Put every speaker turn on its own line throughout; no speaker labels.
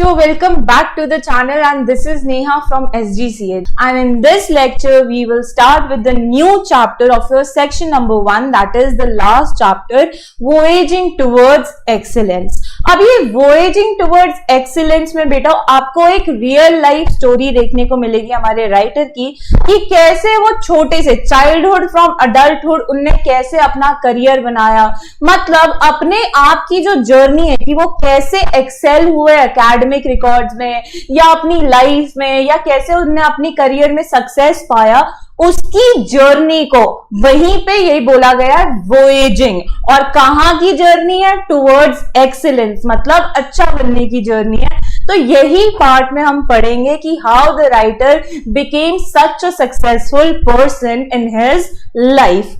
So welcome back to the channel, and this is Neha from SGCH, and in this lecture we will start with the new chapter of your section number 1, that is the last chapter, Voyaging Towards Excellence. अब ये Voyaging Towards Excellence में बेटा आपको एक real life story देखने को मिलेगी हमारे राइटर की, कि कैसे वो छोटे से चाइल्डहुड फ्रॉम अडल्टहुड उनने कैसे अपना करियर बनाया, मतलब अपने आप की जो जर्नी है कि वो कैसे एक्सेल हुए एकेडमिक रिकॉर्ड्स में या अपनी लाइफ में, या कैसे उन्होंने अपनी करियर में सक्सेस पाया, उसकी जर्नी को वहीं पे यही बोला गया है वोएजिंग। और कहां की जर्नी है? टुवर्ड्स एक्सीलेंस, मतलब अच्छा बनने की जर्नी है। तो यही पार्ट में हम पढ़ेंगे कि how the writer became such a successful person in his life.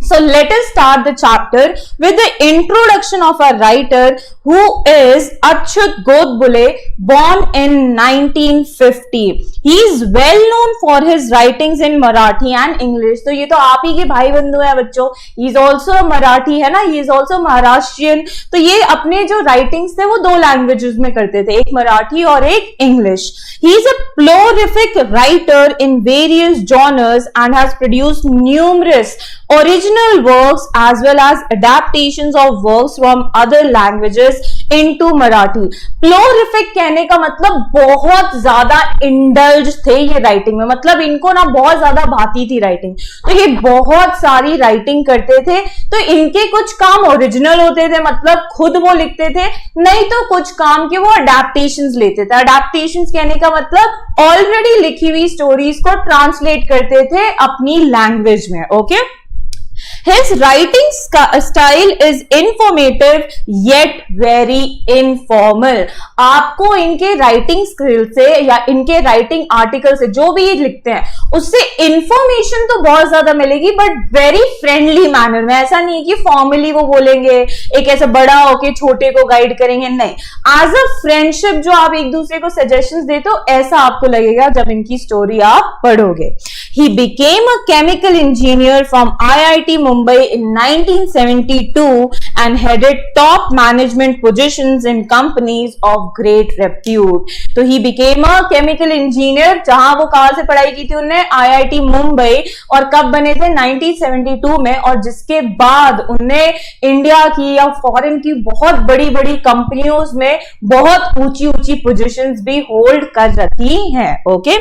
So let us start the chapter with the introduction of our writer, who is Achyut Godbole, born in 1950. He is well known for his writings in Marathi and English. तो ये तो आप ही के भाई बंधु हैं बच्चों। He is also a Marathi है ना, he is also Maharashtrian। तो ये अपने जो writings थे वो दो languages में करते थे, एक मराठी और एक English. He is a prolific writer in various genres and has produced numerous original works as well as adaptations of works from other languages into Marathi. Prolific कहने का मतलब बहुत ज्यादा इंडल्ज थे ये राइटिंग में, मतलब इनको ना बहुत ज्यादा भाती थी राइटिंग, तो ये बहुत सारी राइटिंग करते थे। तो इनके कुछ काम ओरिजिनल होते थे, मतलब खुद वो लिखते थे, नहीं तो कुछ काम के वो अडेप्टेशंस लेते थे। अडेप्टेशंस कहने का मतलब ऑलरेडी लिखी हुई स्टोरीज को ट्रांसलेट करते थे अपनी लैंग्वेज में। Okay, His writing style is informative yet very informal. आपको इनके राइटिंग स्किल से या इनके राइटिंग आर्टिकल से जो भी ये लिखते हैं उससे इंफॉर्मेशन तो बहुत ज्यादा मिलेगी, बट वेरी फ्रेंडली मैनर में। ऐसा नहीं है कि फॉर्मली वो बोलेंगे एक ऐसा बड़ा होके छोटे को गाइड करेंगे, नहीं, एज अ फ्रेंडशिप जो आप एक दूसरे को सजेशंस देते हो ऐसा आपको लगेगा जब इनकी स्टोरी आप पढ़ोगे। He became a chemical engineer from IIT Mumbai in 1972 and headed top management positions in companies of great repute. तो he became a chemical engineer, जहां वो कहां से पढ़ाई की थी उन्होंने? IIT मुंबई। और कब बने थे? 1972 में। और जिसके बाद उन्होंने इंडिया की या फॉरेन की बहुत बड़ी बड़ी कंपनियों में बहुत ऊंची ऊंची पोजीशंस भी होल्ड कर रखी हैं। ओके,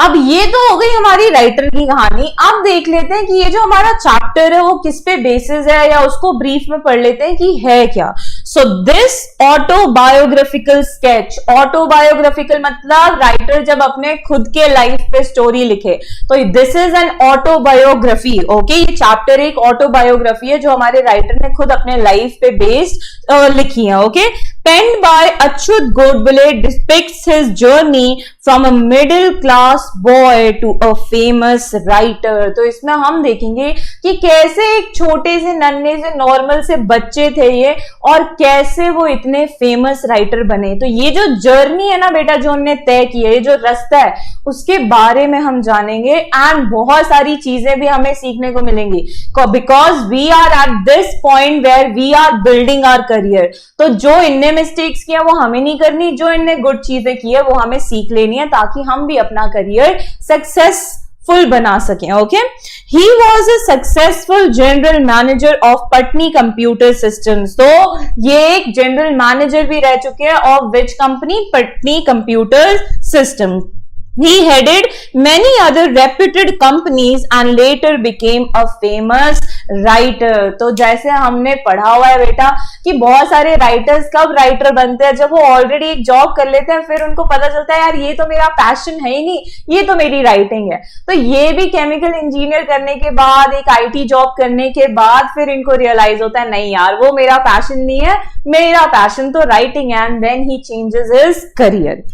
अब ये तो हो गई हमारी राइटर की कहानी। अब देख लेते हैं कि ये जो हमारा चैप्टर है वो किस पे बेसिस है, या उसको ब्रीफ में पढ़ लेते हैं कि है क्या। So this autobiographical sketch, autobiographical मतलब राइटर जब अपने खुद के लाइफ पे स्टोरी लिखे, तो this is an autobiography. Okay, ये चैप्टर एक ऑटोबायोग्राफी है जो हमारे राइटर ने खुद अपने लाइफ पे बेस्ड लिखी है। Okay, penned by Achyut Godbole depicts his journey from a middle class boy to a famous writer। तो इसमें हम देखेंगे कि कैसे एक छोटे से नन्हे से नॉर्मल से बच्चे थे ये, और कैसे वो इतने फेमस राइटर बने। तो ये जो जर्नी है ना बेटा जो उन्होंने तय की है, ये जो रास्ता है उसके बारे में हम जानेंगे, एंड बहुत सारी चीजें भी हमें सीखने को मिलेंगी, because we are at this point where we are building our career. तो जो इनने मिस्टेक्स किया वो हमें नहीं करनी, जो इनने गुड चीजें की है वो हमें सीख लेनी है, ताकि हम भी अपना करियर सक्सेसफुल बना सकें। Okay, he was a successful general manager of Patni computer systems. तो ये एक जनरल मैनेजर भी रह चुके हैं of which company? Patni computer system. He headed many other reputed companies and later became a famous writer। तो जैसे हमने पढ़ा हुआ है बेटा कि बहुत सारे राइटर्स कब राइटर बनते हैं? जब वो ऑलरेडी एक जॉब कर लेते हैं, फिर उनको पता चलता है यार ये तो मेरा पैशन है ही नहीं, ये तो मेरी राइटिंग है। तो ये भी केमिकल इंजीनियर करने के बाद, एक आईटी जॉब करने के बाद फिर इनको रियलाइज होता है नहीं यार वो मेरा पैशन नहीं है, मेरा पैशन तो राइटिंग है, and then he changes his career.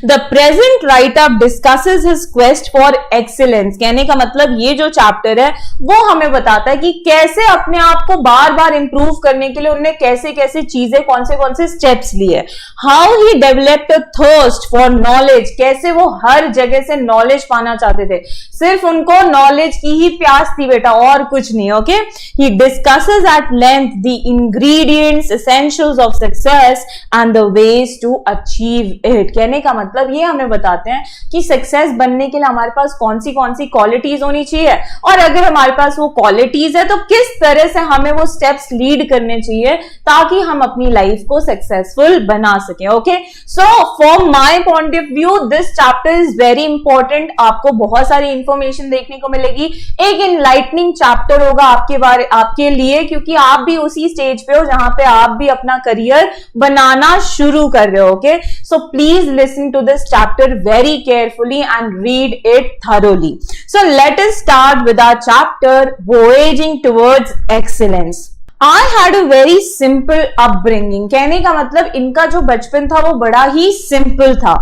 The present write-up discusses his quest for excellence. कहने का मतलब ये जो चैप्टर है वो हमें बताता है कि कैसे अपने आप को बार बार इंप्रूव करने के लिए उन्होंने कैसे कैसे चीजें कौन से स्टेप्स लिए. How he developed a thirst for knowledge. कैसे वो हर जगह से नॉलेज पाना चाहते थे. सिर्फ उनको नॉलेज की ही प्यास थी बेटा, और कुछ नहीं. Okay. He discusses at length the ingredients, essentials of success and the ways to achieve it. कहने का मतलब ये हमें बताते हैं कि सक्सेस बनने के लिए हमारे पास कौन सी क्वालिटीज होनी चाहिए, और अगर हमारे पास वो क्वालिटीज है तो किस तरह से हमें वो स्टेप्स लीड करने चाहिए ताकि हम अपनी लाइफ को सक्सेसफुल बना सकें. Okay. So from my point of view this chapter is very important. आपको बहुत सारी इंफॉर्मेशन देखने को मिलेगी. एक इनलाइटनिंग चैप्टर होगा आपके लिए, क्योंकि आप भी उसी स्टेज पे हो जहां पे आप भी अपना करियर बनाना शुरू कर रहे हो. Okay. So please listen to this chapter very carefully and read it thoroughly. So let us start with our chapter Voyaging Towards Excellence. I had a very simple upbringing. कहने का मतलब इनका जो बचपन था वो बड़ा ही सिंपल था.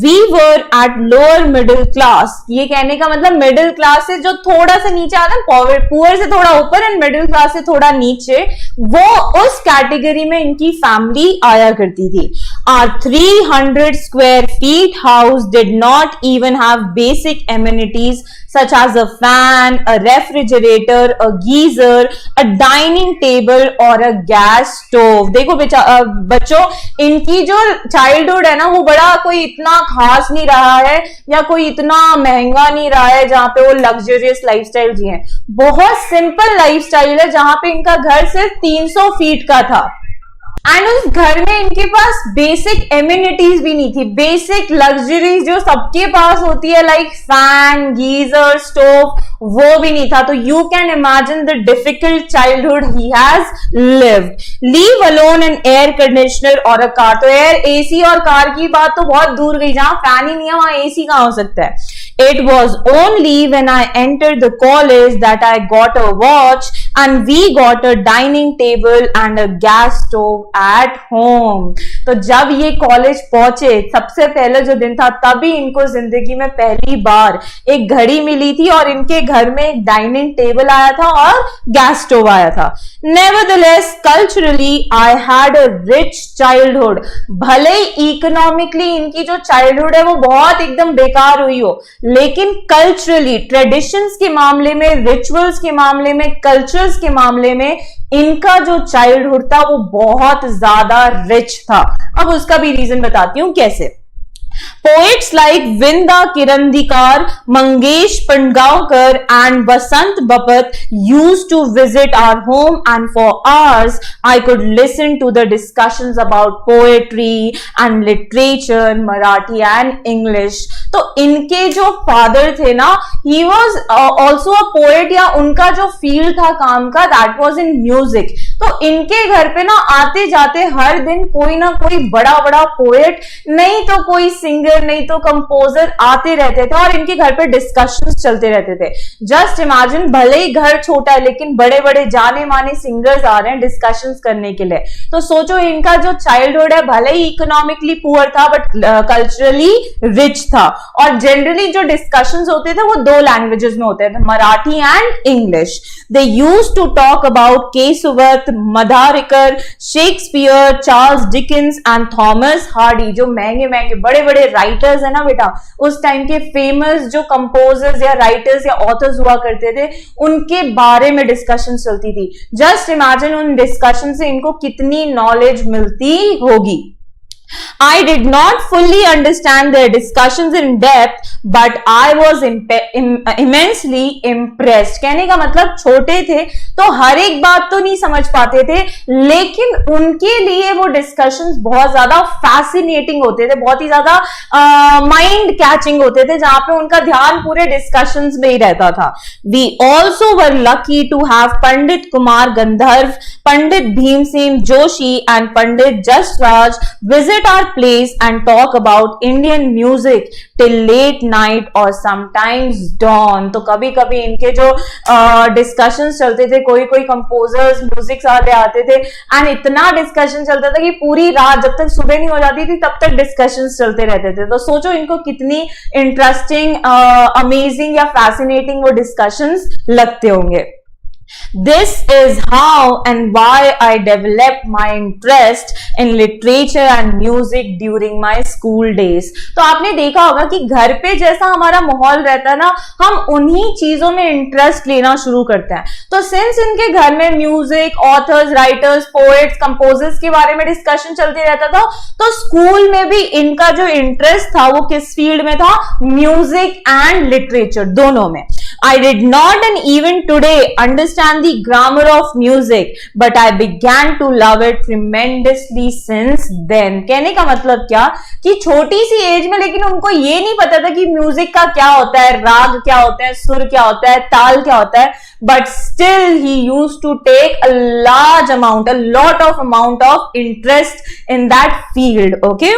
We were at lower middle class. ये कहने का मतलब मिडिल क्लास से जो थोड़ा सा नीचे आता है, पुअर से थोड़ा ऊपर एंड मिडिल क्लास से थोड़ा नीचे, वो उस कैटेगरी में इनकी फैमिली आया करती थी. Our 300 square feet house did not even have basic amenities such as a fan, a refrigerator, a geyser, a dining table और अ गैस स्टोव. देखो बच्चों, इनकी जो चाइल्डहुड है ना वो बड़ा कोई इतना खास नहीं रहा है या कोई इतना महंगा नहीं रहा है जहां पे वो लग्जरियस लाइफस्टाइल जिए. बहुत सिंपल लाइफस्टाइल है जहां पे इनका घर सिर्फ 300 फीट का था. एंड उस घर में इनके पास बेसिक एम्यूनिटीज भी नहीं थी. बेसिक लग्जरीज जो सबके पास होती है लाइक फैन, गीजर, स्टोव, वो भी नहीं था. तो you can imagine the difficult childhood he has lived. Leave alone an air conditioner और अ कार. तो एयर, एसी और कार की बात तो बहुत दूर गई. जहां फैन ही नहीं है वहां एसी कहां हो सकता है. It was only when I entered the college that I got a watch and we got a dining table and a gas stove at home. तो जब ये कॉलेज पहुंचे, सबसे पहले जो दिन था, तभी इनको जिंदगी में पहली बार एक घड़ी मिली थी और इनके घर में एक डाइनिंग टेबल आया था और गैस स्टोव आया था. Nevertheless, culturally, I had a rich childhood. भले इकोनॉमिकली इनकी जो चाइल्डहुड है वो बहुत एकदम बेकार हुई हो, लेकिन कल्चरली, ट्रेडिशंस के मामले में, रिचुअल्स के मामले में, कल्चर्स के मामले में इनका जो चाइल्डहुड था वो बहुत ज्यादा रिच था. अब उसका भी रीजन बताती हूं कैसे. Poets like Vinda Kirandikar, Mangesh Pandgaonkar and Vasant Bapat used to visit our home, and for hours I could listen to the discussions about poetry and literature, Marathi and English. तो इनके जो father थे ना, he was also a poet, या उनका जो field था काम का, that was in music. तो इनके घर पे ना आते जाते हर दिन कोई ना कोई बड़ा बड़ा पोएट, नहीं तो कोई सिंगर, नहीं तो कंपोजर आते रहते थे और इनके घर पे डिस्कशंस चलते रहते थे. जस्ट इमेजिन, भले ही घर छोटा है लेकिन बड़े बड़े जाने माने सिंगर्स आ रहे हैं डिस्कशंस करने के लिए. तो सोचो इनका जो चाइल्डहुड है भले ही इकोनॉमिकली पुअर था बट कल्चरली रिच था. और जनरली जो डिस्कशंस होते थे वो दो लैंग्वेजेस में होते थे, Marathi and English. They used to talk about केसवर्थ, मधारिकर, Shakespeare, Charles Dickens and Thomas Hardy. जो महंगे महंगे बड़े बड़े राइटर्स है ना बेटा, उस टाइम के फेमस जो कंपोजर्स या राइटर्स या ऑथर्स हुआ करते थे, उनके बारे में डिस्कशन चलती थी. जस्ट इमेजिन उन डिस्कशन से इनको कितनी नॉलेज मिलती होगी. I did not fully understand their discussions in depth, but I was immensely impressed. कहने का मतलब छोटे थे तो हर एक बात तो नहीं समझ पाते थे, लेकिन उनके लिए वो डिस्कशंस बहुत ज्यादा फैसिनेटिंग होते थे, बहुत ही ज्यादा माइंड कैचिंग होते थे, जहां पे उनका ध्यान पूरे डिस्कशंस में ही रहता था. We also were lucky to have Pandit Kumar Gandharva, Pandit Bhimsen Joshi and Pandit Jasraj visit at our place and talk about Indian music till late night or sometimes dawn. तो कभी कभी इनके जो डिस्कशंस चलते थे, कोई कोई कंपोजर्स म्यूजिक वाले आते थे एंड इतना डिस्कशन चलता था कि पूरी रात जब तक सुबह नहीं हो जाती थी तब तक डिस्कशंस चलते रहते थे. तो सोचो इनको कितनी इंटरेस्टिंग, अमेजिंग या फैसिनेटिंग वो डिस्कशंस लगते होंगे. This is how and why I developed my interest in literature and music during my school days. तो आपने देखा होगा कि घर पे जैसा हमारा माहौल रहता है ना, हम उन्हीं चीजों में इंटरेस्ट लेना शुरू करते हैं. तो सिंस इनके घर में music, authors, writers, poets, composers के बारे में डिस्कशन चलते रहता था, तो स्कूल में भी इनका जो इंटरेस्ट था वो किस फील्ड में था? म्यूजिक एंड लिटरेचर, दोनों में. I did not and even today understand the grammar of music, but I began to love it tremendously since then. कहने का मतलब क्या कि छोटी सी एज में लेकिन उनको ये नहीं पता था कि म्यूजिक का क्या होता है, राग क्या होता है, सुर क्या होता है, ताल क्या होता है, but still he used to take a lot of interest in that field. Okay.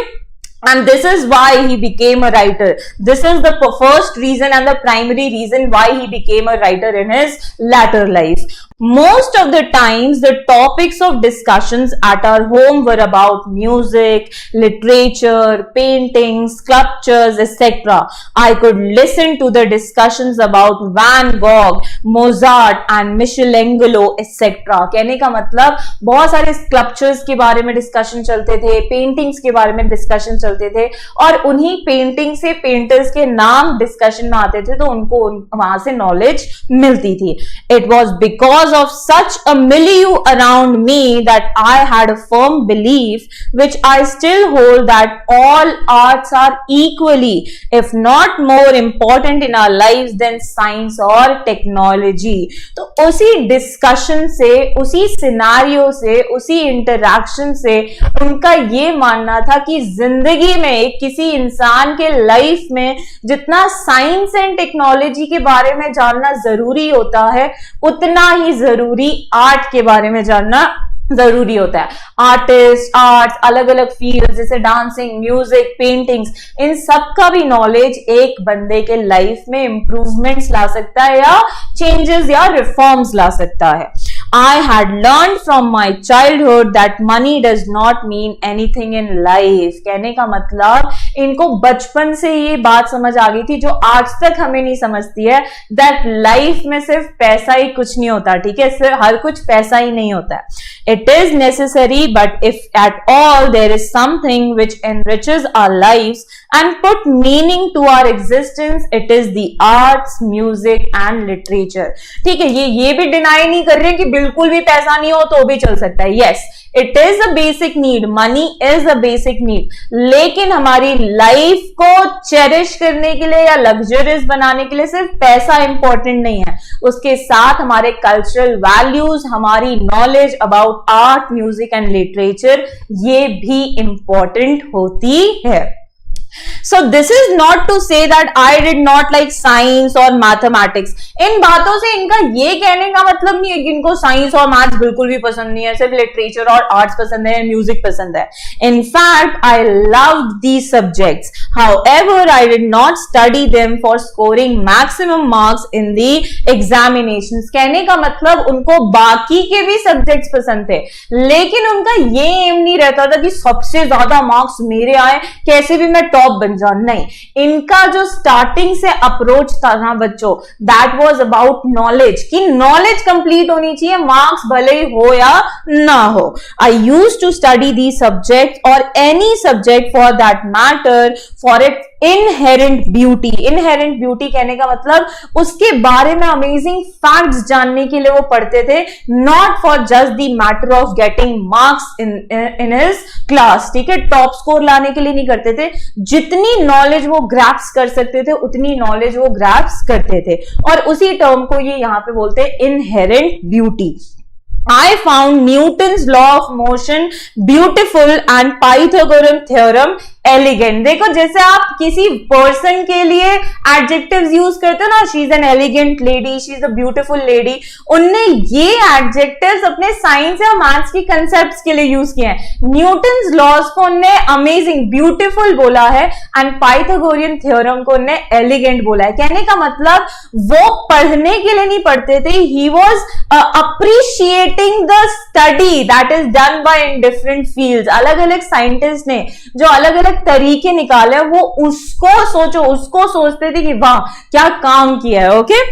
And this is why he became a writer. This is the first reason and the primary reason why he became a writer in his latter life. Most of the times, the topics of discussions at our home were about music, literature, paintings, sculptures, etc. I could listen to the discussions about Van Gogh, Mozart and Michelangelo, etc. कहने का मतलब बहुत सारे sculptures के बारे में discussion चलते थे, पेंटिंग्स के बारे में डिस्कशन चलते थे, और उन्हीं पेंटिंग से पेंटर्स के नाम डिस्कशन में आते थे, तो उनको वहां से नॉलेज मिलती थी. It was because of such a milieu around me that I had a firm belief, which I still hold, that all arts are equally, if not more important in our lives than science or technology. तो उसी discussion से, उसी scenario से, उसी interaction से उनका ये मानना था कि जिंदगी में किसी इंसान के लाइफ में जितना साइंस एंड टेक्नोलॉजी के बारे में जानना जरूरी होता है, उतना ही जरूरी आर्ट के बारे में जानना जरूरी होता है. आर्टिस्ट, आर्ट्स, अलग अलग फील्ड जैसे डांसिंग, म्यूजिक, पेंटिंग्स, इन सब का भी नॉलेज एक बंदे के लाइफ में इंप्रूवमेंट्स ला सकता है या चेंजेस या रिफॉर्म्स ला सकता है. I had learned from my childhood that money does not mean anything in life. कहने का मतलब इनको बचपन से ये बात समझ आ गई थी जो आज तक हमें नहीं समझती है, that लाइफ में सिर्फ पैसा ही कुछ नहीं होता. ठीक है, सिर्फ हर कुछ पैसा ही नहीं होता है. It is necessary, but if at all there is something which enriches our lives and put meaning to our existence, it is the arts, music and literature. ठीक है, ये भी डिनाई नहीं कर रहे कि बिल्कुल भी पैसा नहीं हो तो भी चल सकता है. Yes, it is a basic need. Money is a basic need. लेकिन हमारी लाइफ को चेरिश करने के लिए या लग्जरियस बनाने के लिए सिर्फ पैसा इंपॉर्टेंट नहीं है, उसके साथ हमारे कल्चरल वैल्यूज, हमारी knowledge about art, music and literature, ये भी इंपॉर्टेंट होती है. So this is not to say that I did not like science or mathematics. इन बातों से इनका ये कहने का मतलब नहीं है कि इनको साइंस और मैथ्स बिल्कुल भी पसंद नहीं है, सिर्फ लिटरेचर और आर्ट्स पसंद है, म्यूजिक पसंद है. In fact, I loved these subjects. However, I did not study them for scoring maximum marks in the examinations. कहने का मतलब उनको बाकी के भी सब्जेक्ट्स पसंद थे, लेकिन उनका ये एम नहीं रहता था कि सबसे ज्यादा मार्क्स मेरे आए, कैसे भी मैं टॉप बन जाऊं. नहीं, इनका जो स्टार्टिंग से अप्रोच था ना बच्चों, दैट वाज अबाउट नॉलेज, कि नॉलेज कंप्लीट होनी चाहिए, मार्क्स भले ही हो या ना हो. I used to study the subject or any subject for that matter for it inherent beauty. Inherent beauty कहने का मतलब उसके बारे में अमेजिंग फैक्ट्स जानने के लिए वो पढ़ते थे, not for just the matter of getting marks in his class. ठीक है, टॉप स्कोर लाने के लिए नहीं करते थे, जितनी नॉलेज वो ग्रैप्स कर सकते थे उतनी नॉलेज वो ग्रैप्स करते थे, और उसी टर्म को ये यहां पे बोलते हैं inherent beauty. I found Newton's law of motion beautiful and Pythagorean theorem elegant. देखो जैसे आप किसी पर्सन के लिए एडजेक्टिव्स यूज करते हो ना, she is an elegant lady, she is a beautiful lady, उनने ये एडजेक्टिव्स अपने साइंस या मैथ्स की कंसेप्ट्स के लिए यूज किए हैं। न्यूटन्स लॉज को उनने अमेजिंग, ब्यूटीफुल बोला है, एंड पाइथागोरियन थ्योरम को उनने एलिगेंट बोला है। कहने का मतलब वो पढ़ने के लिए नहीं पढ़ते थे, he was appreciating the study that is done by in different fields. अलग अलग साइंटिस्ट ने जो अलग अलग तरीके निकाले, वो उसको सोचते थे कि वाह क्या काम किया है। Okay,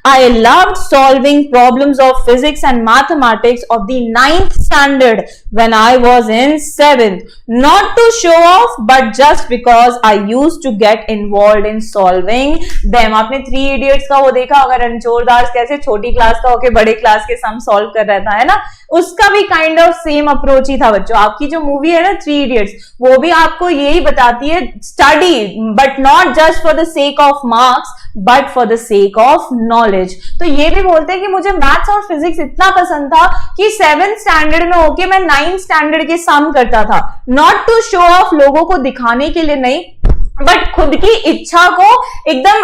I loved solving problems of physics and mathematics of the 9th standard when I was in 7th. Not to show off, but just because I used to get involved in solving them. आपने 3 Idiots का वो देखा अगर रणछोड़ दास कैसे छोटी class का होके बड़े क्लास के सम सॉल्व कर रहा था, है ना? उसका भी काइंड ऑफ सेम अप्रोच ही था बच्चों। आपकी जो मूवी है ना 3 Idiots, वो भी आपको यही बताती है, study but not just for the sake of marks but for the sake of knowledge. तो ये भी बोलते हैं कि मुझे मैथ्स और फिजिक्स इतना पसंद था कि 7th स्टैंडर्ड में होके मैं 9th स्टैंडर्ड के सम करता था, नॉट टू शो ऑफ, लोगों को दिखाने के लिए नहीं, बट खुद की इच्छा को एकदम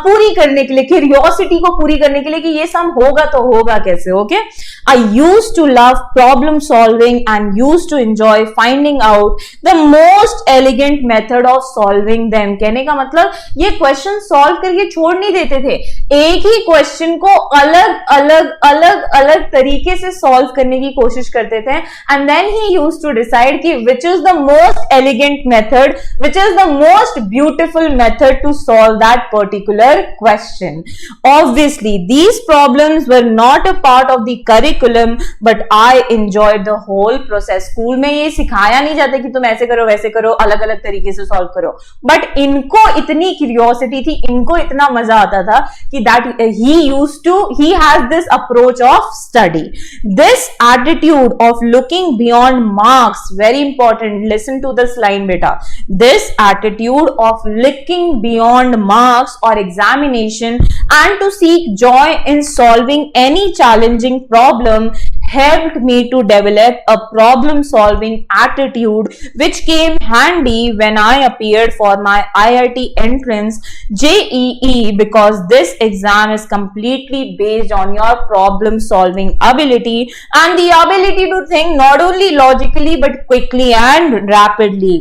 पूरी करने के लिए, क्यूरियोसिटी को पूरी करने के लिए कि ये सम होगा तो होगा कैसे। Okay, I used to love problem solving and used to enjoy finding out the most elegant method of solving them. कहने का मतलब ये क्वेश्चन सॉल्व करके छोड़ नहीं देते थे, एक ही क्वेश्चन को अलग अलग तरीके से सॉल्व करने की कोशिश करते थे, and then he used to decide कि which is the most elegant method, which is the most beautiful method to solve that particular question. Obviously these problems were not a part of the curriculum, but I enjoyed the whole process. School में ये सिखाया नहीं जाता कि तुम ऐसे करो वैसे करो, अलग अलग तरीके से सॉल्व करो, बट इनको इतनी क्यूरियोसिटी थी, इनको इतना मजा आता था कि that he has this approach of study, this attitude of looking beyond marks, very important, listen to this line beta, this attitude of looking beyond marks or examination and to seek joy in solving any challenging problem helped me to develop a problem solving attitude which came handy when I appeared for my IIT entrance JEE, because this exam is completely based on your problem solving ability and the ability to think not only logically but quickly and rapidly.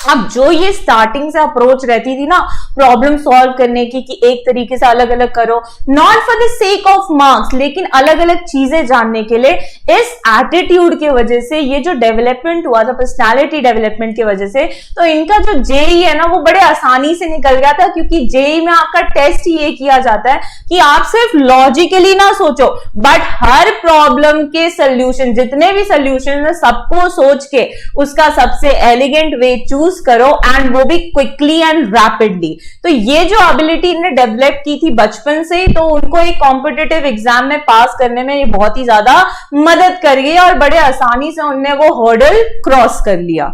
अब जो ये starting से approach रहती थी ना problem solve करने की कि एक तरीके से अलग अलग करो, not for the sake of marks, लेकिन अलग अलग चीजें जानने के लिए, इस एटीट्यूड के वजह से ये जो डेवलपमेंट हुआ था पर्सनालिटी डेवलपमेंट की वजह से, तो इनका जो जेई है ना वो बड़े आसानी से निकल गया था, क्योंकि जेई में आपका टेस्ट ये किया जाता है कि आप सिर्फ लॉजिकली ना सोचो बट हर प्रॉब्लम के सोल्यूशन, जितने भी सोल्यूशन है सबको सोच के उसका सबसे एलिगेंट वे चूज करो, एंड वो भी क्विकली एंड रैपिडली। तो ये जो एबिलिटी इन्हें डेवलप की थी बचपन से ही, तो उनको एक कॉम्पिटिटिव एग्जाम में पास करने में ये बहुत ही ज्यादा मदद कर गई और बड़े आसानी से उन्होंने वो हर्डल क्रॉस कर लिया।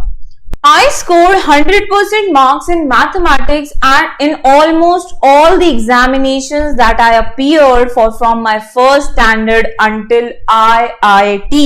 I scored 100% marks in mathematics and in almost all the examinations that I appeared for from my first standard until IIT,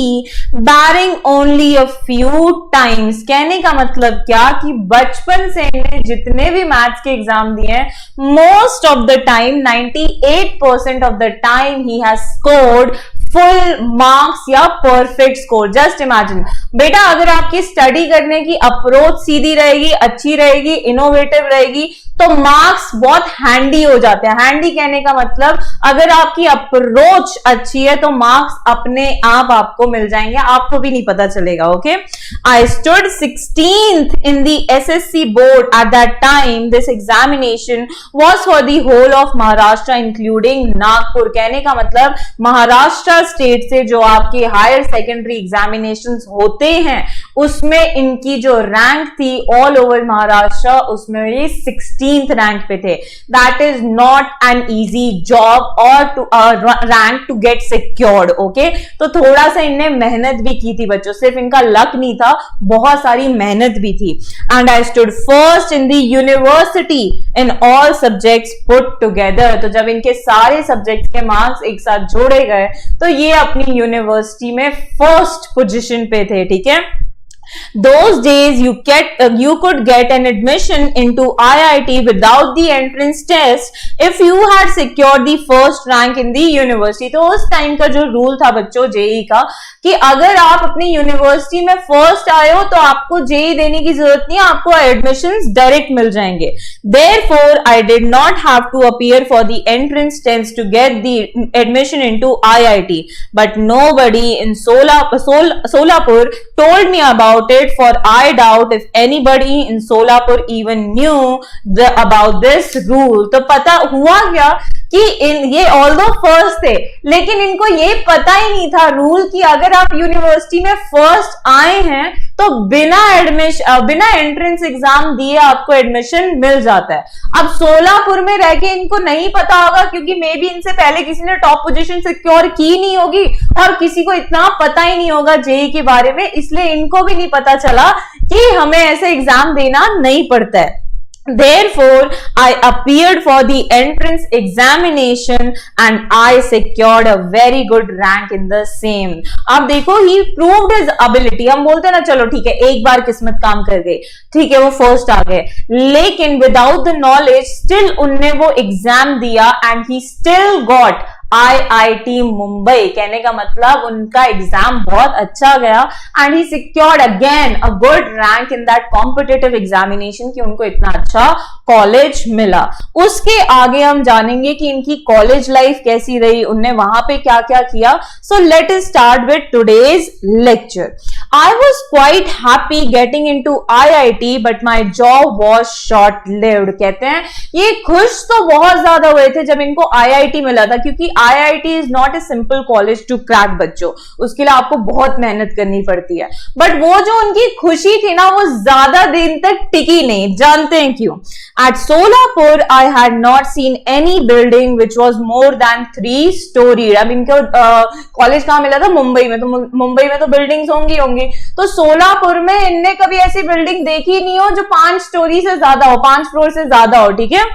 barring only a few times. कहने का मतलब क्या कि बचपन से इन्हें जितने भी मैथ्स के एग्जाम दिए हैं, most of the time 98% of the time he has scored full marks या परफेक्ट स्कोर। जस्ट इमेजिन बेटा, अगर आपकी स्टडी करने की अप्रोच सीधी रहेगी, अच्छी रहेगी, इनोवेटिव रहेगी, तो मार्क्स बहुत हैंडी हो जाते हैं। हैंडी कहने का मतलब अगर आपकी अप्रोच अच्छी है तो मार्क्स अपने आप आपको मिल जाएंगे, आपको भी नहीं पता चलेगा। Okay, I stood 16th in the SSC board at that time. This examination was for the whole of Maharashtra including Nagpur. कहने का मतलब महाराष्ट्र स्टेट से जो आपके हायर सेकेंडरी एग्जामिनेशंस होते हैं उसमें इनकी जो रैंक थी ऑल ओवर महाराष्ट्र, उसमें ये 16th रैंक पे थे। That is not an easy job or rank to get secured. Okay, तो थोड़ा सा इनने मेहनत भी की थी बच्चों, सिर्फ इनका लक नहीं था, बहुत सारी मेहनत भी थी। And I stood first in the university in all subjects put together. तो जब इनके सारे सब्जेक्ट्स के मार्क्स एक साथ जोड़े गए तो ये अपनी यूनिवर्सिटी में फर्स्ट पोजीशन पे थे। ठीक है, Those days you could get an admission into IIT without the entrance test if you had secured the first rank in the university. तो उस टाइम का जो रूल था बच्चों जेई का कि अगर आप अपनी यूनिवर्सिटी में फर्स्ट आए हो तो आपको जेई देने की जरूरत नहीं है, आपको एडमिशंस डायरेक्ट मिल जाएंगे. Therefore, I did not have to appear for the entrance test to get the admission into IIT. But nobody in Solapur told me about it, for I doubt if anybody in Solapur even knew about this rule. तो पता हुआ क्या कि ये although first थे लेकिन इनको ये पता ही नहीं था रूल कि अगर आप यूनिवर्सिटी में फर्स्ट आए हैं तो बिना एंट्रेंस एग्जाम दिए आपको एडमिशन मिल जाता है. अब सोलापुर में रह के इनको नहीं पता होगा क्योंकि मे बी इनसे पहले किसी ने टॉप पोजीशन सिक्योर की नहीं होगी और किसी को इतना पता ही नहीं होगा जेई के बारे में, इसलिए इनको भी नहीं पता चला कि हमें ऐसे एग्जाम देना नहीं पड़ता है. Therefore, I appeared for the entrance examination and I secured a very good rank in the same. अब देखो he proved his ability. हम बोलते हैं ना चलो ठीक है एक बार किस्मत काम कर गई, ठीक है वो फर्स्ट आ गए, लेकिन without the knowledge still उनने वो एग्जाम दिया and he still got IIT Mumbai. कहने का मतलब उनका एग्जाम बहुत अच्छा गया and he secured again a good rank in that competitive examination कि उनको इतना अच्छा कॉलेज मिला. उसके आगे हम जानेंगे कि इनकी कॉलेज लाइफ कैसी रही, उनने वहां पे क्या क्या किया. So let us start with today's lecture. I was quite happy getting into IIT but my job was short lived. कहते हैं ये खुश तो बहुत ज्यादा हुए थे जब इनको IIT मिला था क्योंकि IIT is not a simple college to crack बच्चों, उसके लिए आपको बहुत मेहनत करनी पड़ती है. बट वो जो उनकी खुशी थी ना वो ज्यादा दिन तक टिकी नहीं. जानते हैं क्यों? At Solapur I had not seen any building which was more than 3 story. अब इनको कॉलेज कहाँ मिला था? मुंबई में. तो मुंबई में तो बिल्डिंग्स होंगी. तो सोलापुर में इनने कभी ऐसी बिल्डिंग देखी नहीं हो जो 5 स्टोरी से ज्यादा हो, 5 फ्लोर से ज्यादा हो. ठीक है.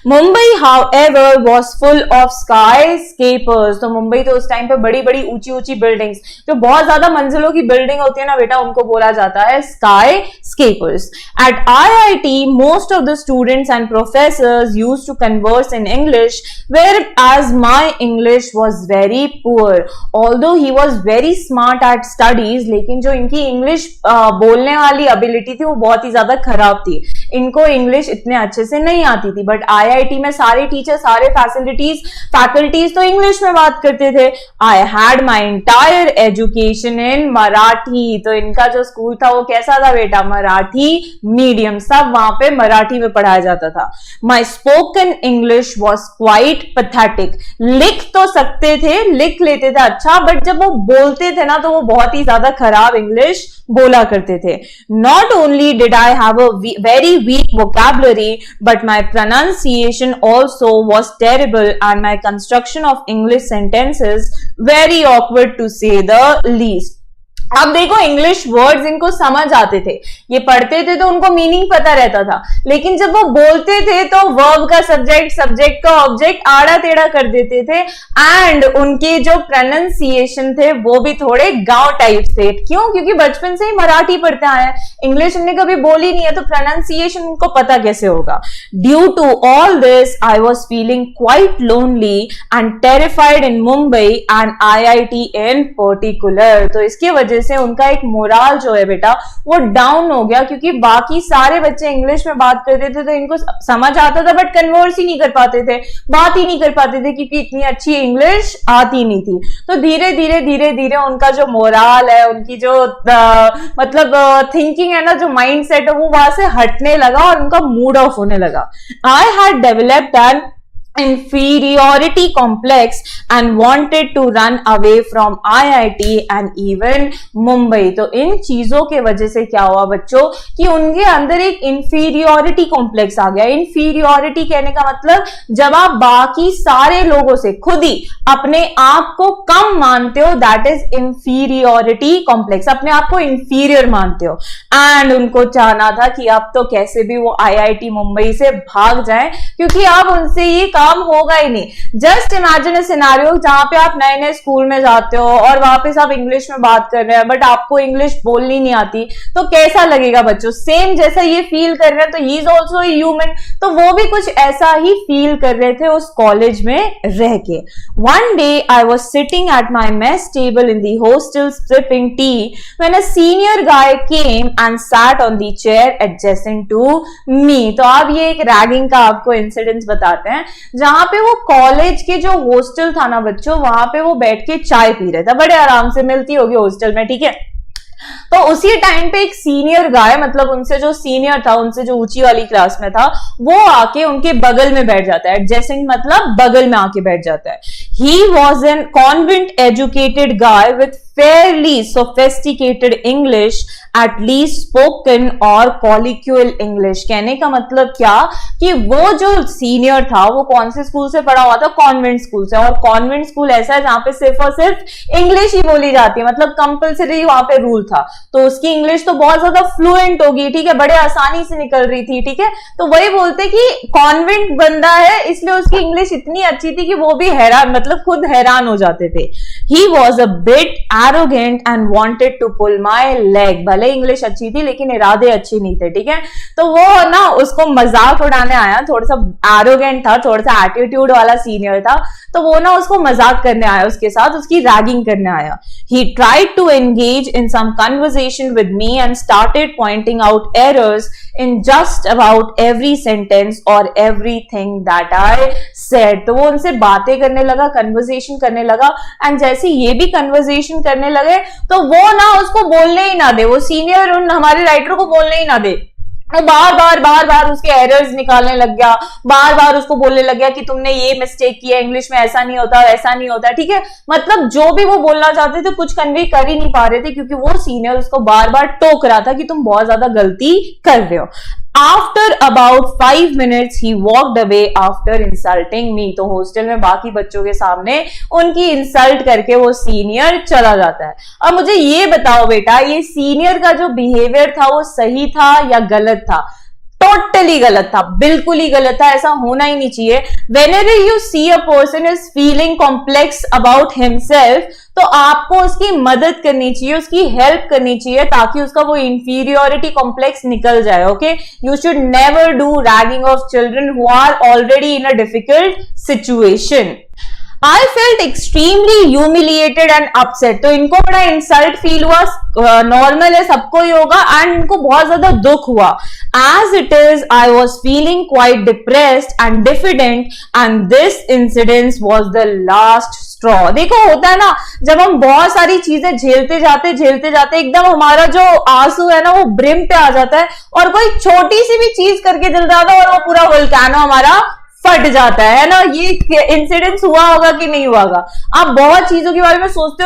Mumbai however was full of skyscrapers. तो मुंबई तो उस टाइम पे बड़ी बड़ी ऊंची ऊंची बिल्डिंग्स, जो बहुत ज्यादा मंजिलों की बिल्डिंग होती है ना बेटा, उनको बोला जाता है skyscrapers. At IIT most of the students and professors used to converse in English, whereas my English was very poor. Although he was very smart at studies, लेकिन जो इनकी इंग्लिश बोलने वाली एबिलिटी थी वो बहुत ही ज्यादा खराब थी. इनको इंग्लिश इतने अच्छे से नहीं आती थी. बट IIT में सारे टीचर सारे फैकल्टीज तो इंग्लिश में बात करते थे. I had my entire education in Marathi. तो इनका जो स्कूल था वो कैसा था बेटा? मराठी मीडियम, सब वहां पे मराठी में पढ़ाया जाता था. My spoken English was quite pathetic. लिख तो सकते थे, लिख लेते थे अच्छा, बट जब वो बोलते थे ना तो वो बहुत ही ज्यादा खराब इंग्लिश बोला करते थे. Not only did I have a very weak vocabulary but my pronunciation also was terrible and my construction of English sentences very awkward to say the least. अब देखो इंग्लिश वर्ड्स इनको समझ आते थे, ये पढ़ते थे तो उनको मीनिंग पता रहता था, लेकिन जब वो बोलते थे तो वर्ब का सब्जेक्ट, सब्जेक्ट का ऑब्जेक्ट आड़ा टेढ़ा कर देते थे एंड उनके जो प्रोनाउंसिएशन थे वो भी थोड़े गांव टाइप थे. क्यों? क्योंकि बचपन से ही मराठी पढ़ते आए हैं, इंग्लिश उन्हें कभी बोली नहीं है, तो प्रोनाउंसिएशन उनको पता कैसे होगा. Due to all this I was feeling quite lonely and terrified in Mumbai and IIT in particular. तो इसकी वजह से उनका एक मोराल जो है बेटा वो डाउन हो गया, क्योंकि बाकी सारे बच्चे इंग्लिश में बात करते थे तो इनको समझ आता था बट कन्वर्स ही नहीं कर पाते थे, बात ही नहीं कर पाते थे क्योंकि इतनी अच्छी इंग्लिश आती नहीं थी. तो धीरे धीरे उनका जो मोराल है, उनकी जो मतलब थिंकिंग है ना, जो माइंड सेट है वो वहां से हटने लगा और उनका मूड ऑफ होने लगा. I had developed N inferiority complex and wanted to run away from IIT and even Mumbai. तो इन चीजों के वजह से क्या हुआ बच्चों कि उनके अंदर एक inferiority complex आ गया. inferiority कहने का मतलब जब आप बाकी सारे लोगों से खुद ही अपने आप को कम मानते हो, that is inferiority complex. अपने आप को inferior मानते हो. एंड उनको चाहना था कि अब तो कैसे भी वो IIT मुंबई से भाग जाएं, क्योंकि अब उनसे ये काम होगा ही नहीं. Just imagine a scenario scenario जहां पे आप नए नए स्कूल में जाते हो और वहां पे सब इंग्लिश में बात कर रहे हैं बट आपको इंग्लिश बोलनी नहीं आती, तो कैसा लगेगा बच्चों? सेम जैसा ये फील कर रहे हैं, तो ही इज ऑल्सो ह्यूमन, तो वो भी कुछ ऐसा ही फील कर रहे थे उस कॉलेज में रह के। One day I was sitting at my mess table in the hostel sipping tea when a senior guy came and sat on the chair adjacent to me। तो अब ये एक रैगिंग का आपको इंसिडेंस बताते हैं, जहां पे वो कॉलेज के जो हॉस्टल था ना बच्चों, वहां पे वो बैठ के चाय पी रहे थे, बड़े आराम से मिलती होगी हॉस्टल में, ठीक है। तो उसी टाइम पे एक सीनियर गाय, मतलब उनसे जो सीनियर था, उनसे जो ऊंची वाली क्लास में था, वो आके उनके बगल में बैठ जाता है। एडजेसेंट मतलब बगल में आके बैठ जाता है। He was an convent educated guy with fairly sophisticated English, at least spoken or colloquial English। कहने का मतलब क्या कि वो जो सीनियर था वो कौन से स्कूल से पढ़ा हुआ था? कॉन्वेंट स्कूल से। और कॉन्वेंट स्कूल ऐसा है जहां पे सिर्फ और सिर्फ इंग्लिश ही बोली जाती है, मतलब कंपल्सरी वहां पे रूल था, तो उसकी इंग्लिश तो बहुत ज्यादा फ्लुएंट होगी, ठीक है, बड़े आसानी से निकल रही थी, ठीक है। तो वही बोलते कि कॉन्वेंट बंदा है इसलिए उसकी इंग्लिश इतनी अच्छी थी कि वो भी हैरान, मतलब खुद हैरान हो जाते थे। He was a bit arrogant and wanted to pull my leg। भले इंग्लिश अच्छी थी लेकिन इरादे अच्छे नहीं थे, ठीक है। तो वो ना उसको मजाक उड़ाने आया, थोड़ा सा एरोगेंट था, थोड़ा सा एटीट्यूड वाला सीनियर था, तो वो ना उसको मजाक करने आया, उसके साथ उसकी रैगिंग करने आया। He tried to engage in some conversation with me and started pointing out errors in just about every sentence or everything that I said। तो वो उनसे बातें करने लगा, कन्वर्सेशन करने लगा, एंड जैसे ये भी कन्वर्सेशन करने लगे तो वो ना उसको बोलने ही ना दे, वो सीनियर उन हमारे राइटर को बोलने ही ना दे, बार बार उसके एरर्स निकालने लग गया, बार बार उसको बोलने लग गया कि तुमने ये मिस्टेक किया, इंग्लिश में ऐसा नहीं होता, ऐसा नहीं होता, ठीक है। मतलब जो भी वो बोलना चाहते थे कुछ कन्वे कर ही नहीं पा रहे थे, क्योंकि वो सीनियर उसको बार बार टोक रहा था कि तुम बहुत ज्यादा गलती कर रहे हो। After about 5 minutes he walked away after insulting me। तो हॉस्टल में बाकी बच्चों के सामने उनकी इंसल्ट करके वो सीनियर चला जाता है। अब मुझे ये बताओ बेटा, ये सीनियर का जो बिहेवियर था वो सही था या गलत था? टोटली गलत था, बिल्कुल ही गलत था, ऐसा होना ही नहीं चाहिए। Whenever you see a person is feeling complex about himself, तो आपको उसकी मदद करनी चाहिए, उसकी हेल्प करनी चाहिए, ताकि उसका वो इंफीरियोरिटी कॉम्प्लेक्स निकल जाए। Okay, you should never do ragging of children who are already in a difficult situation. I felt extremely humiliated and upset। तो इनको बड़ा इंसल्ट फील हुआ, नॉर्मल है, सबको ही होगा, एंड इनको बहुत ज्यादा दुख हुआ। As it is, I was feeling quite depressed and diffident, and this incident was the last straw। देखो होता है ना, जब हम बहुत सारी चीजें झेलते जाते एकदम हमारा जो आंसू है ना वो ब्रिम पे आ जाता है, और कोई छोटी सी भी चीज करके जल जाता है और वो पूरा वोल्केनो हमारा फट जाता है ना। ये इंसिडेंस हुआ होगा कि नहीं हुआ होगा? आप बहुत चीजों के बारे में सोचते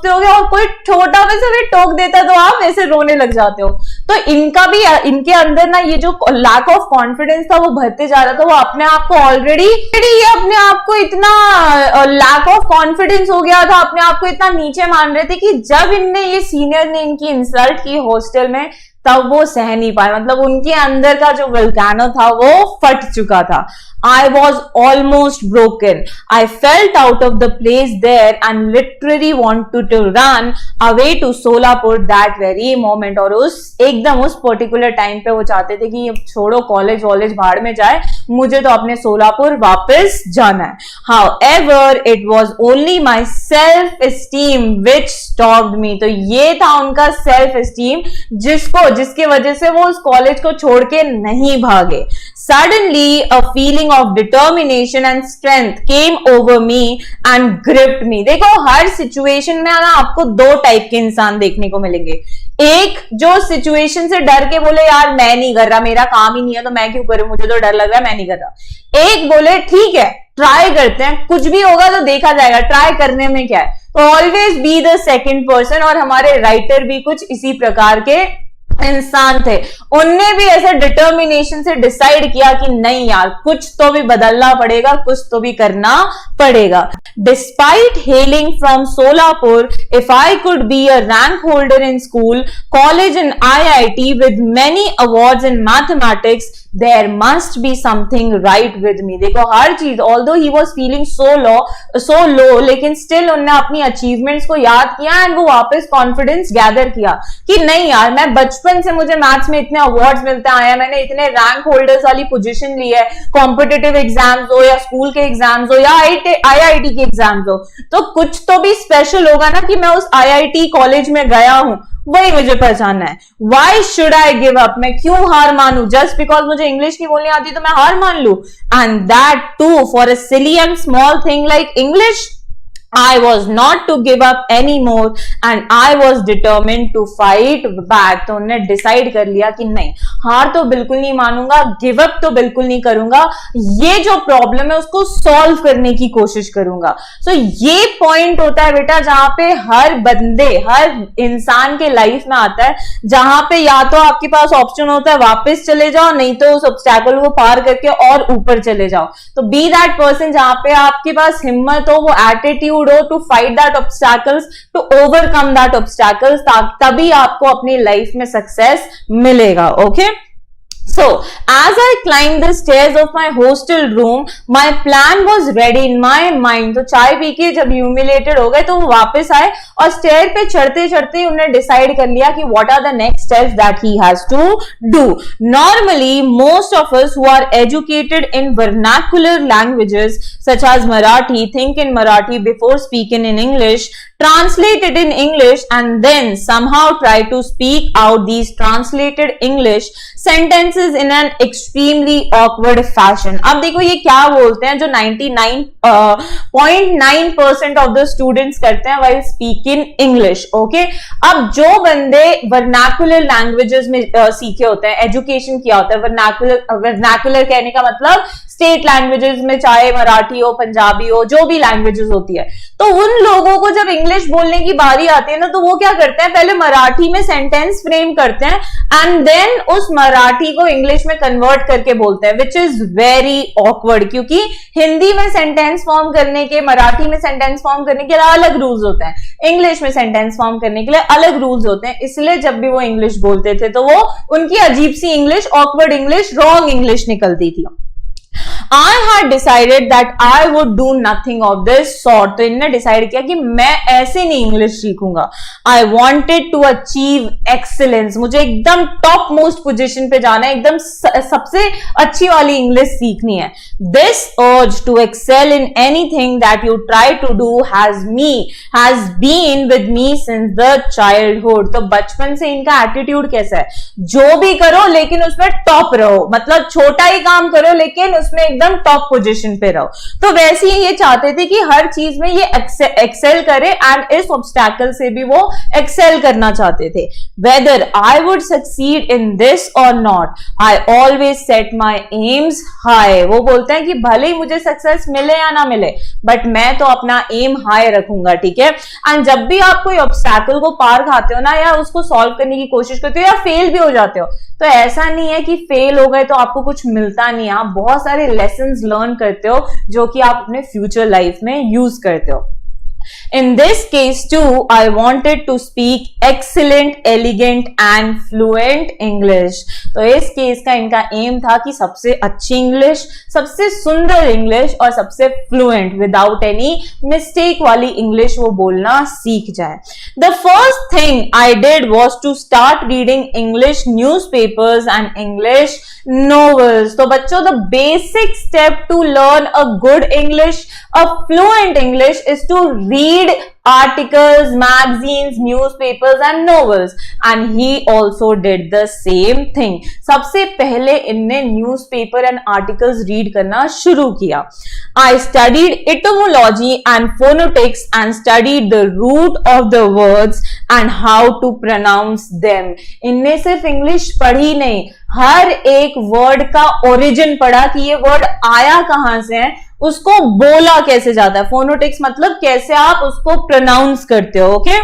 होगे और कोई छोटा में से भी टोक देता तो आप ऐसे रोने लग जाते हो। तो इनका भी, इनके अंदर ना ये जो लैक ऑफ कॉन्फिडेंस था वो भरते जा रहा था। वो अपने आप को ऑलरेडी ये अपने आप को इतना लैक ऑफ कॉन्फिडेंस हो गया था, अपने आप को इतना नीचे मान रहे थे कि जब इनने ये सीनियर ने इनकी इंसल्ट की हॉस्टल में, तब वो सह नहीं पाए, मतलब उनके अंदर का जो वोल्केनो था वो फट चुका था। I was almost broken. I felt out of the place there and literally wanted to run away to Solapur that very moment। और एकदम उस पर्टिकुलर टाइम पे वो चाहते थे कि छोड़ो, कॉलेज वॉलेज भाड़ में जाए, मुझे तो अपने सोलापुर वापस जाना है। However, it was only my self-esteem which stopped me। तो ये था उनका सेल्फ एस्टीम जिसके वजह से वो उस कॉलेज को छोड़ के नहीं भागे। Suddenly, a feeling of determination and strength came over me and gripped me। देखो हर सिचुएशन में ना आपको दो टाइप के इंसान देखने को मिलेंगे। एक जो सिचुएशन से डर के बोले यार मैं नहीं कर रहा, मेरा काम ही नहीं है तो मैं क्यों करूं, मुझे तो डर लग रहा है, मैं नहीं कर रहा। एक बोले ठीक है ट्राई करते हैं, कुछ भी होगा तो देखा जाएगा, ट्राई करने में क्या है। तो always be the second person. और हमारे राइटर भी कुछ इसी प्रकार के इंसान थे। उनने भी ऐसे डिटर्मिनेशन से डिसाइड किया कि नहीं यार, कुछ तो भी बदलना पड़ेगा, कुछ तो भी करना पड़ेगा। Despite hailing from Solapur, if I could be a rank holder in school, college and IIT with many awards in mathematics, there must be something right with me. देखो हर चीज, although he was feeling so low, लेकिन still उन्होंने अपनी achievements को याद किया and वो वापस कॉन्फिडेंस गैदर किया कि नहीं यार, मैं बचपन से मुझे मैथ्स में इतने अवार्ड्स मिलते आए हैं, मैंने इतने रैंक होल्डर्स वाली पोजीशन ली है, कॉम्पिटिटिव एग्जाम्स हो या स्कूल के एग्जाम्स हो या IIT के एग्जाम्स हो, तो कुछ तो भी स्पेशल होगा ना कि मैं उस IIT कॉलेज में गया हूं, वही मुझे पहचानना है। Why should I give up, मैं क्यों हार मानू, जस्ट बिकॉज मुझे इंग्लिश की बोलनी आती तो मैं हार मान लू, and that too for a silly and small thing like English. I was not to give up anymore and I was determined to fight back। तो उन्होंने डिसाइड कर लिया कि नहीं, हार तो बिल्कुल नहीं मानूंगा, गिव अप तो बिल्कुल नहीं करूंगा, ये जो प्रॉब्लम है उसको सॉल्व करने की कोशिश करूंगा। सो ये पॉइंट होता है बेटा जहां पे हर बंदे, हर इंसान के लाइफ में आता है, जहां पे या तो आपके पास ऑप्शन होता है वापस चले जाओ, नहीं तो उस ऑब्स्टैकल को पार करके और ऊपर चले जाओ। तो बी दैट पर्सन जहां पे आपके पास हिम्मत हो, वो एटीट्यूड हो to fight that obstacles, to overcome that obstacles, तभी आपको अपनी लाइफ में सक्सेस मिलेगा। Okay, so as I climbed the stairs of my hostel room, my plan was ready in my mind। तो चाय पी के जब ह्यूमिलेटेड हो गए तो वो वापस आए और स्टेयर पे चढ़ते चढ़ते उन्होंने डिसाइड कर लिया कि what are the next steps that he has to do। Normally most of us who are educated in vernacular languages such as Marathi think in Marathi before speaking in English, translate it in English and then somehow try to speak out these translated English sentences in an extremely awkward fashion। अब देखो ये क्या बोलते हैं जो 99.9% of the students करते हैं while speaking English। Okay, अब जो बंदे वर्नाकुलर लैंग्वेजेस में सीखे होते हैं, एजुकेशन किया होता है, वर्नाकुलर कहने का मतलब स्टेट लैंग्वेजेस में, चाहे मराठी हो, पंजाबी हो, जो भी लैंग्वेजेस होती है, तो उन लोगों को जब इंग्लिश बोलने की बारी आती है ना, तो वो क्या करते हैं, पहले मराठी में सेंटेंस फ्रेम करते हैं एंड देन उस मराठी को इंग्लिश में कन्वर्ट करके बोलते हैं, विच इज वेरी ऑकवर्ड। क्योंकि हिंदी में सेंटेंस फॉर्म करने के, मराठी में सेंटेंस फॉर्म करने के अलग रूल्स होते हैं, इंग्लिश में सेंटेंस फॉर्म करने के लिए अलग रूल्स होते हैं। इसलिए जब भी वो इंग्लिश बोलते थे तो वो उनकी अजीब सी English, awkward English, wrong English निकलती थी। I had decided that I would do nothing of this sort। तो इन्होंने डिसाइड किया कि मैं ऐसे नहीं English सीखूंगा। I wanted to achieve excellence। मुझे एकदम टॉप मोस्ट पोजीशन पे जाना है, एकदम सबसे अच्छी वाली इंग्लिश सीखनी है। This urge to excel in anything that you try to do has been with me since the childhood। तो बचपन से इनका एटीट्यूड कैसा है, जो भी करो लेकिन उसमें टॉप रहो, मतलब छोटा ही काम करो लेकिन उसमें एकदम टॉप पोजीशन पे रहो। तो वैसे ही ये चाहते थे कि हर चीज में ये एक्सेल करे एंड इस ऑब्स्टैकल से भी वो एक्सेल करना चाहते थे। Whether I would succeed in this or not, I always set my aims high. वो बोलते हैं कि भले ही मुझे सक्सेस मिले या ना मिले, बट मैं तो अपना एम हाई रखूंगा, ठीक है। एंड जब भी आप कोई ऑब्स्टैकल को पार खाते हो ना, या उसको सॉल्व करने की कोशिश करते हो या फेल भी हो जाते हो, तो ऐसा नहीं है कि फेल हो गए तो आपको कुछ मिलता नहीं है, आप बहुत सारे लेसन्स लर्न करते हो जो कि आप अपने फ्यूचर लाइफ में यूज करते हो। In this case too, I wanted to speak excellent, elegant and fluent English। तो इस केस का इनका एम था कि सबसे अच्छी इंग्लिश, सबसे सुंदर इंग्लिश और सबसे फ्लुएंट, विदाउट एनी मिस्टेक वाली इंग्लिश वो बोलना सीख जाए। The first thing I did was to start reading English newspapers and English novels। तो बच्चों, the basic step to learn a good English, a fluent English is to read articles, magazines, newspapers and novels, and he also did the same thing। सबसे पहले इनने newspaper and articles read करना शुरू किया। I studied etymology and phonetics and studied the root of the words and how to pronounce them। इनने सिर्फ English पढ़ी नहीं, हर एक वर्ड का ओरिजिन पढ़ा कि ये वर्ड आया कहां से है, उसको बोला कैसे जाता है। फोनोटिक्स मतलब कैसे आप उसको प्रोनाउंस करते हो। Okay,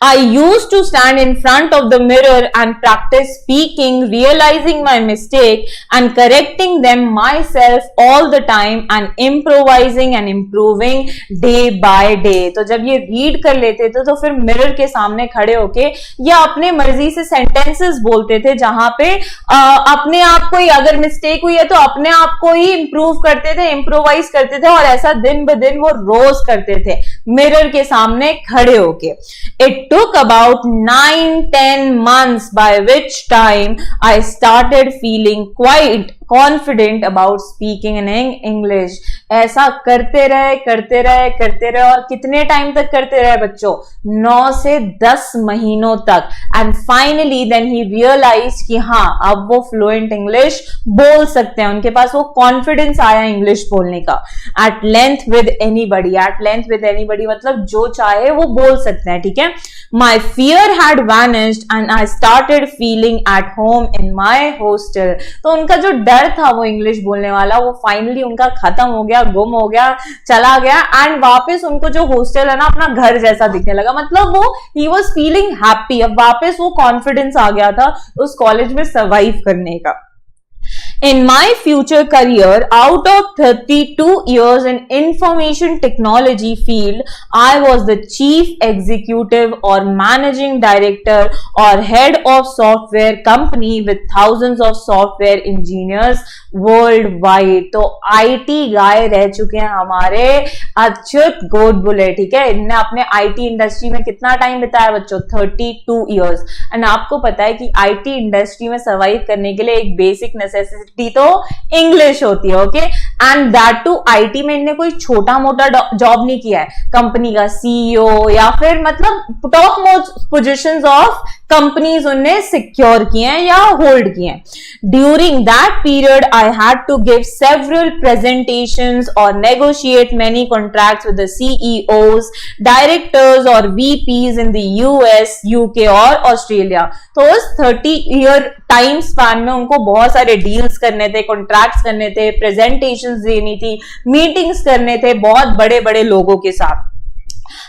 I used to stand in front of the mirror and practice speaking, realizing my mistake and correcting them myself all the time and improvising and improving day by day. तो जब ये read कर लेते थे तो फिर mirror के सामने खड़े होके या अपने मर्जी से सेंटेंसेस बोलते थे, जहां पे अपने आप को ही अगर मिस्टेक हुई है तो अपने आप को ही इंप्रूव करते थे, इम्प्रोवाइज करते थे, और ऐसा दिन ब दिन वो रोज करते थे मिरर के सामने खड़े होके. It took about 9-10 months, by which time I started feeling quite confident about speaking in English. ऐसा करते रहे और कितने टाइम तक करते रहे बच्चों? 9 से 10 महीनों तक. And finally then he realise कि हाँ, अब वो फ्लुएंट इंग्लिश बोल सकते हैं, उनके पास वो कॉन्फिडेंस आया इंग्लिश बोलने का. एट लेंथ विद एनीबडी मतलब जो चाहे वो बोल सकते हैं, ठीक है. My fear had vanished and I started feeling at home in my hostel. तो उनका जो डर था वो इंग्लिश बोलने वाला, वो फाइनली उनका खत्म हो गया, गुम हो गया, चला गया, एंड वापस उनको जो हॉस्टल है ना अपना घर जैसा दिखने लगा. मतलब वो he was feeling happy. अब वापस वो कॉन्फिडेंस आ गया था उस कॉलेज में सर्वाइव करने का. In my future career, out of 32 years in information technology field, I was the chief executive or managing director or head of software company with thousands of software engineers worldwide. तो IT गाय रह चुके हैं हमारे अच्युत गोडबोले, ठीक है. इनने अपने IT industry में कितना टाइम बिताया बच्चों? 32 years. एंड आपको पता है कि IT इंडस्ट्री में सर्वाइव करने के लिए एक बेसिक नेसेसिटी तो इंग्लिश होती है, okay. And that too IT में इन्हें कोई छोटा मोटा जॉब नहीं किया है, कंपनी का सीईओ या फिर मतलब top most positions of companies उन्हें सिक्योर किए हैं या होल्ड किए हैं. During that period I had to give several presentations और negotiate many contracts with the CEOs, directors और VPs in the US, UK और ऑस्ट्रेलिया. तो उस 30 ईयर टाइम स्पैन में उनको बहुत सारे डील्स करने थे, कॉन्ट्रैक्ट्स करने थे, प्रेजेंटेशंस देनी थी, मीटिंग्स करने थे बहुत बड़े बड़े लोगों के साथ.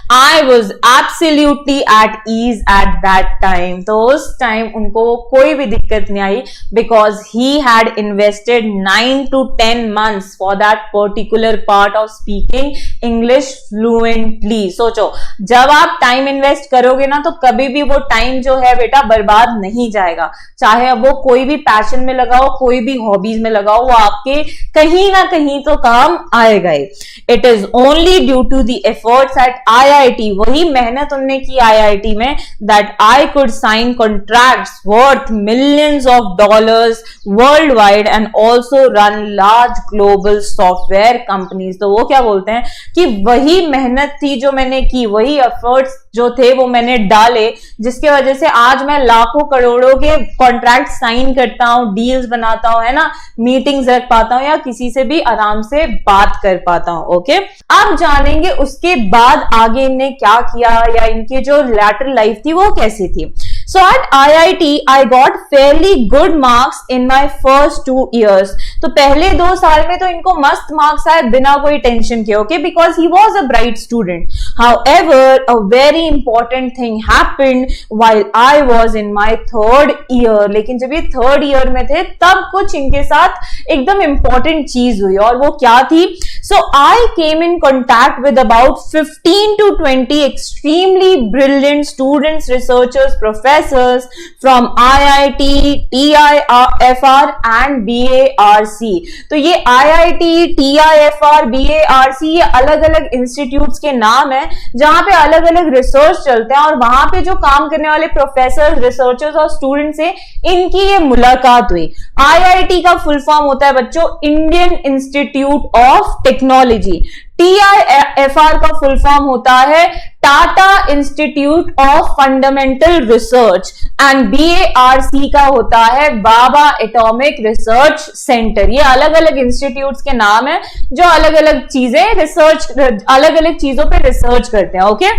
I was absolutely at ease at that time. तो उस टाइम उनको कोई भी दिक्कत नहीं आई because he had invested 9 to 10 months for that particular part of speaking English fluently. सोचो, जब आप टाइम इन्वेस्ट करोगे ना तो कभी भी वो टाइम जो है बेटा बर्बाद नहीं जाएगा. चाहे अब वो कोई भी पैशन में लगाओ, कोई भी हॉबीज में लगाओ, वो आपके कहीं ना कहीं तो काम आएगा ही. It is only due to the efforts at IIT, वही मेहनत उन्होंने की IIT में, that I could sign contracts worth millions of dollars worldwide and also run large global software companies. तो वो क्या बोलते हैं कि वही मेहनत थी जो मैंने की, वही एफर्ट्स जो थे वो मैंने डाले, जिसके वजह से आज मैं लाखों करोड़ों के कॉन्ट्रैक्ट साइन करता हूं, डील्स बनाता हूं, है ना, मीटिंग्स रख पाता हूं या किसी से भी आराम से बात कर पाता हूं. ओके, अब जानेंगे उसके बाद आगे इन्हें क्या किया या इनकी जो लैटर लाइफ थी वो कैसी थी. So at IIT, I got fairly good marks in my first 2 years. तो पहले 2 साल में तो इनको मस्त मार्क्स आए बिना कोई टेंशन के, okay, because he was a bright student. However, a very important thing happened while I was in my 3rd year. लेकिन जब ये 3rd year में थे तब कुछ इनके साथ एकदम important चीज हुई, और वो क्या थी? So I came in contact with about 15 to 20 extremely brilliant students, researchers, professors from IIT, TIFR and BARC. तो ये IIT, TIFR, BARC ये अलग अलग इंस्टीट्यूट्स के नाम है जहां पे अलग अलग रिसर्च चलते हैं, और वहां पे जो काम करने वाले प्रोफेसर, रिसर्चर्स और स्टूडेंट्स से इनकी ये मुलाकात हुई. IIT का फुल फॉर्म होता है बच्चों Indian institute of technology. TIFR का फुल फॉर्म होता है Tata institute of fundamental research, and BARC का होता है बाबा एटॉमिक रिसर्च सेंटर. ये अलग अलग इंस्टीट्यूट्स के नाम है जो अलग अलग चीजें रिसर्च, अलग अलग चीजों पे रिसर्च करते हैं. Okay,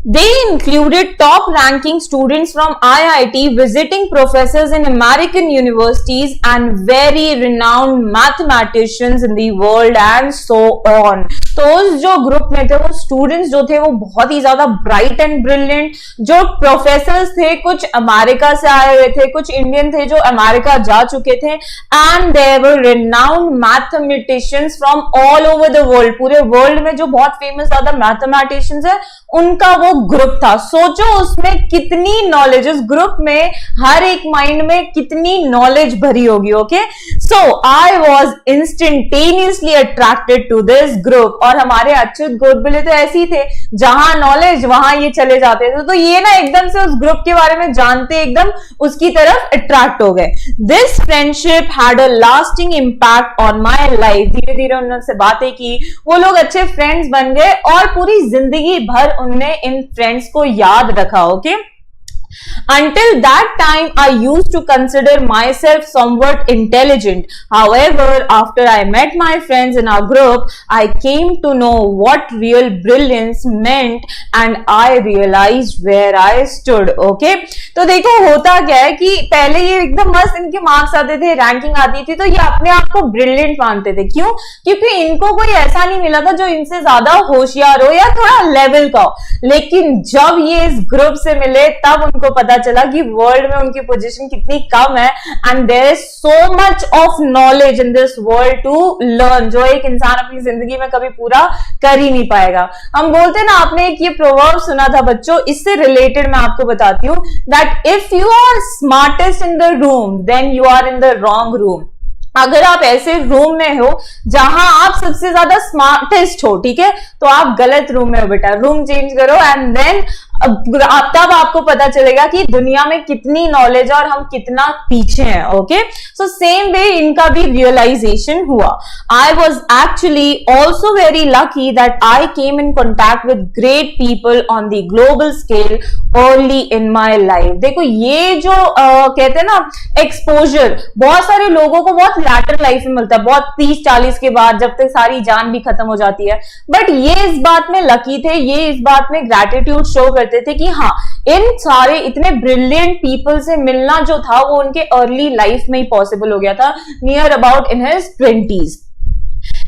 They included top-ranking students from IIT, visiting professors in American universities, and very renowned mathematicians in the world, and so on. तो जो ग्रुप में थे वो स्टूडेंट्स जो थे वो बहुत ही ज्यादा ब्राइट एंड ब्रिलियंट, जो प्रोफेसर्स थे कुछ अमेरिका से आए हुए थे, कुछ इंडियन थे जो अमेरिका जा चुके थे, and they were renowned mathematicians from all over the world, पूरे वर्ल्ड में जो बहुत फेमस ज्यादा मैथमेटिशियंस है उनका वो ग्रुप था। सोचो उसमें कितनी नॉलेज, उस ग्रुप में हर एक माइंड में कितनी नॉलेज भरी होगी। Okay, so I was instantaneously attracted to this group. और हमारे अच्युत गोडबोले तो ऐसे ही थे, जहां नॉलेज वहां ये चले जाते थे, तो ये ना एकदम से उस ग्रुप के बारे में जानते एकदम उसकी तरफ अट्रैक्ट हो गए। This friendship had a lasting impact on my life. धीरे धीरे उन्होंने बातें की, वो लोग अच्छे फ्रेंड्स बन गए और पूरी जिंदगी भर उनने इन फ्रेंड्स को याद रखा। Okay, until that time I used to consider myself somewhat intelligent. However, after I met my friends in our group, I came to know what real brilliance meant and I realized where I stood. Okay, तो देखो होता क्या है कि पहले ये एकदम मस्त इनके मार्क्स आते थे, रैंकिंग आती थी, तो ये अपने आप को ब्रिलियंट मानते थे। क्यों? क्योंकि इनको कोई ऐसा नहीं मिला था जो इनसे ज्यादा होशियार हो या थोड़ा लेवल का हो। लेकिन जब ये इस ग्रुप से मिले तब उनको पता चला कि वर्ल्ड में उनकी पोजीशन कितनी कम है, and there is so much of knowledge in this world to learn, जो एक इंसान अपनी जिंदगी में कभी पूरा कर ही नहीं पाएगा। हम बोलते हैं ना, आपने एक ये प्रोवर्ब सुना था बच्चों, इससे रिलेटेड मैं आपको बताती हूँ, that if you are smartest in the room then you are in the wrong room. अगर आप ऐसे रूम में हो जहां आप सबसे ज्यादा स्मार्टेस्ट हो, ठीक है, तो आप गलत रूम में हो बेटा, रूम चेंज करो एंड देन तब आपको पता चलेगा कि दुनिया में कितनी नॉलेज और हम कितना पीछे हैं। ओके, सो सेम वे इनका भी रियलाइजेशन हुआ। I was actually also very lucky that I came in contact with great people on the global scale early in my life. देखो ये जो कहते हैं ना एक्सपोजर, बहुत सारे लोगों को बहुत लैटर लाइफ में मिलता है, बहुत 30-40 के बाद, जब तक सारी जान भी खत्म हो जाती है। बट ये इस बात में लकी थे, ये इस बात में ग्रैटिट्यूड शो करते थे कि हाँ, इन सारे इतने ब्रिलियंट पीपल से मिलना जो था वो उनके अर्ली लाइफ में ही पॉसिबल हो गया था, near about in his 20s.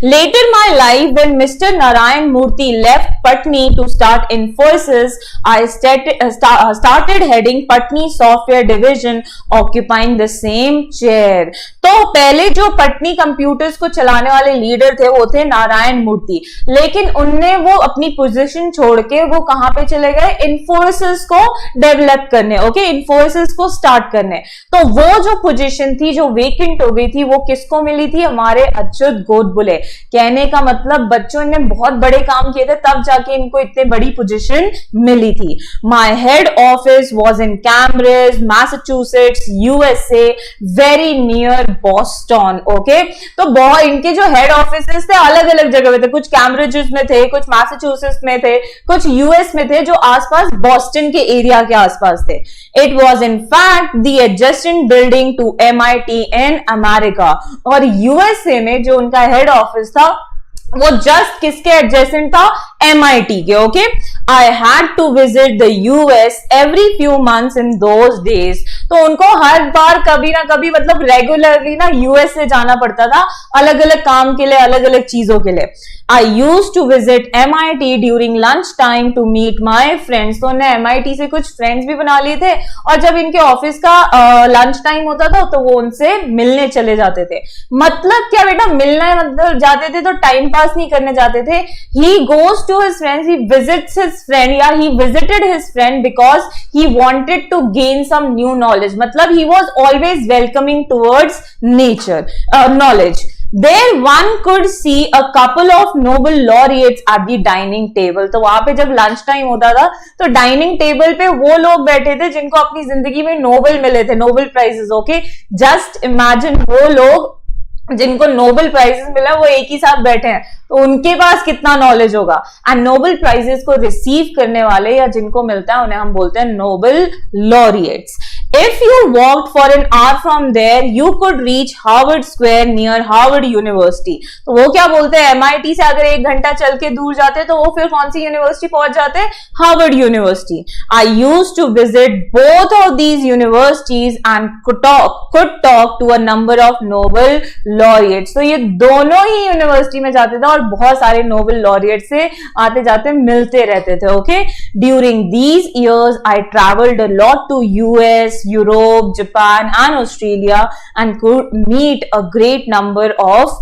Later my life, when Mr. Narayan Murthy left Patni to start Infosys, I started heading Patni Software Division, occupying the same chair. तो पहले जो पटनी कंप्यूटर्स को चलाने वाले लीडर थे वो थे नारायण मूर्ति, लेकिन उनने वो अपनी पोजीशन छोड़ के वो कहां पे चले गए, इन्फोसिस को डेवलप करने। ओके, इन्फोसिस को स्टार्ट करने। तो वो जो पोजीशन थी जो वेकेंट हो गई थी वो किसको मिली थी, हमारे अच्युत गोडबोले। कहने का मतलब बच्चों ने बहुत बड़े काम किए थे तब जाके इनको इतने बड़ी पोजीशन मिली थी। My head office was in Cambridge, Massachusetts, USA, very near Boston. Okay, तो बहुत इनके जो हेड ऑफिसेस थे अलग अलग जगह पे थे, कुछ कैम्ब्रिज में थे, कुछ मैसाचुसेट्स में थे, कुछ यूएस में थे, जो आसपास बॉस्टन के एरिया के आसपास थे। It was in fact the adjacent building to MIT in America. और यूएसए में जो उनका हेड ऑफिस था वो जस्ट किसके एडजेसेंट था, MIT के। Okay, I had to visit the US every few months in those days. तो उनको हर बार कभी ना कभी मतलब रेगुलरली ना US से जाना पड़ता था, अलग अलग काम के लिए, अलग अलग चीजों के लिए। I use to visit MIT during lunch time to meet my friends. तो उन्हें MIT से कुछ फ्रेंड्स भी बना लिए थे और जब इनके ऑफिस का लंच टाइम होता था तो वो उनसे मिलने चले जाते थे। मतलब क्या बेटा, मिलने मतलब जाते थे तो टाइम पास नहीं करने जाते थे। He goes to his friends, he visits his friend या he visited his friend because he wanted to gain some new knowledge. मतलब he was always welcoming towards nature knowledge. There one could see a couple of Nobel laureates at the dining table. तो वहां पे जब lunch time होता था तो dining table पे वो लोग बैठे थे जिनको अपनी जिंदगी में नोबेल मिले थे, Nobel prizes. Okay, just imagine वो लोग जिनको नोबेल प्राइजेस मिला वो एक ही साथ बैठे हैं, तो उनके पास कितना नॉलेज होगा। एंड नोबेल प्राइजेस को रिसीव करने वाले या जिनको मिलता है उन्हें हम बोलते हैं Nobel laureates. If you walked for an hour from there, you could reach Harvard Square near Harvard University. तो वो क्या बोलते हैं, MIT से अगर 1 घंटा चल के दूर जाते तो वो फिर कौन सी यूनिवर्सिटी पहुंच जाते हैं, Harvard university. I used to visit both of these universities and could talk to a number of Nobel laureates. तो ये दोनों ही यूनिवर्सिटी में जाते थे और बहुत सारे नोबेल लॉरिएट से आते जाते मिलते रहते थे. Okay, during these years I travelled a lot to US, Europe, Japan and Australia and could meet a great number of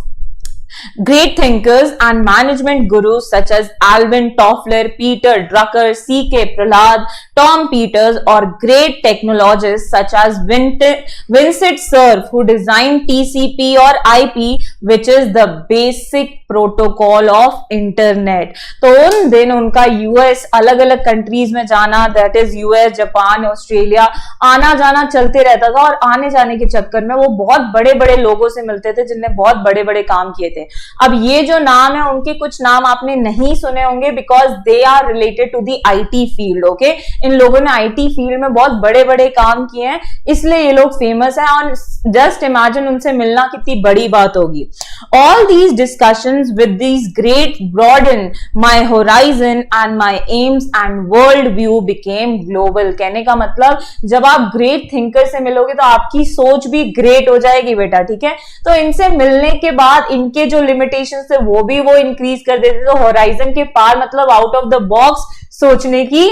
great thinkers and management gurus such as Alvin Toffler, Peter Drucker, C.K. Prahalad, Tom Peters, or great technologists such as Vincent Cerf, who designed TCP or IP, which is the basic protocol of internet. तो उन दिन उनका US अलग अलग countries में जाना, that is US, Japan, Australia, आना जाना चलते रहता था और आने जाने के चक्कर में वो बहुत बड़े बड़े लोगों से मिलते थे जिनने बहुत बड़े बड़े काम किए थे. अब ये जो नाम है उनके कुछ नाम आपने नहीं सुने होंगे because they are related to the IT field. Okay, इन लोगों ने IT फील्ड में बहुत बड़े बड़े काम किए हैं इसलिए ये लोग फेमस हैं और जस्ट इमेजिन उनसे मिलना कितनी बड़ी बात होगी. All these discussions with these great broaden my horizon and my aims and world view became global. कहने का मतलब जब आप ग्रेट थिंकर से मिलोगे तो आपकी सोच भी ग्रेट हो जाएगी बेटा. ठीक है, तो इनसे मिलने के बाद इनके जो लिमिटेशंस थे वो इंक्रीज कर देते. तो होराइजन के पार मतलब आउट ऑफ द बॉक्स सोचने की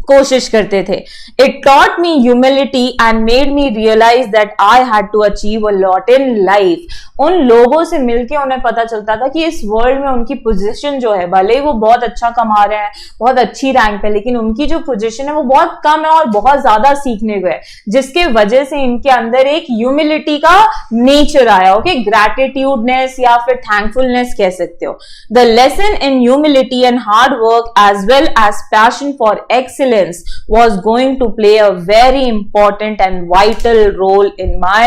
कोशिश करते थे. It taught me humility and made me realise that I had to achieve a lot in life. उन लोगों से मिलके उन्हें पता चलता था कि इस वर्ल्ड में उनकी पोजीशन जो है, भले ही वो बहुत अच्छा कमा रहे हैं, बहुत अच्छी रैंक पे, लेकिन उनकी जो पोजीशन है वो बहुत कम है और बहुत ज्यादा सीखने को है, जिसके वजह से इनके अंदर एक ह्यूमिलिटी का नेचर आया. ओके, ग्रैटिट्यूडनेस या फिर थैंकफुलनेस कह सकते हो. The lesson in humility and hard work as well as passion for excellence was going to play a very important and vital role in my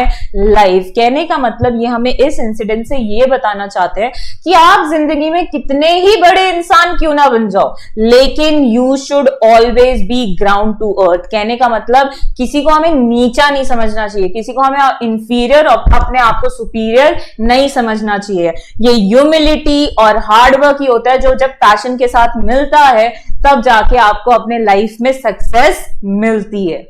life. कहने का मतलब ये हमें इस इंसिडेंट से ये बताना चाहते हैं कि आप जिंदगी में कितने ही बड़े इंसान क्यों ना बन जाओ, लेकिन you should always be ground to earth. कहने का मतलब किसी को हमें नीचा नहीं समझना चाहिए, किसी को हमें इंफीरियर और अपने आप को सुपीरियर नहीं समझना चाहिए. ये ह्यूमिलिटी और हार्डवर्क ही होता है जो जब पैशन के साथ मिलता है तब जाके आपको अपने लाइफ में सक्सेस मिलती है.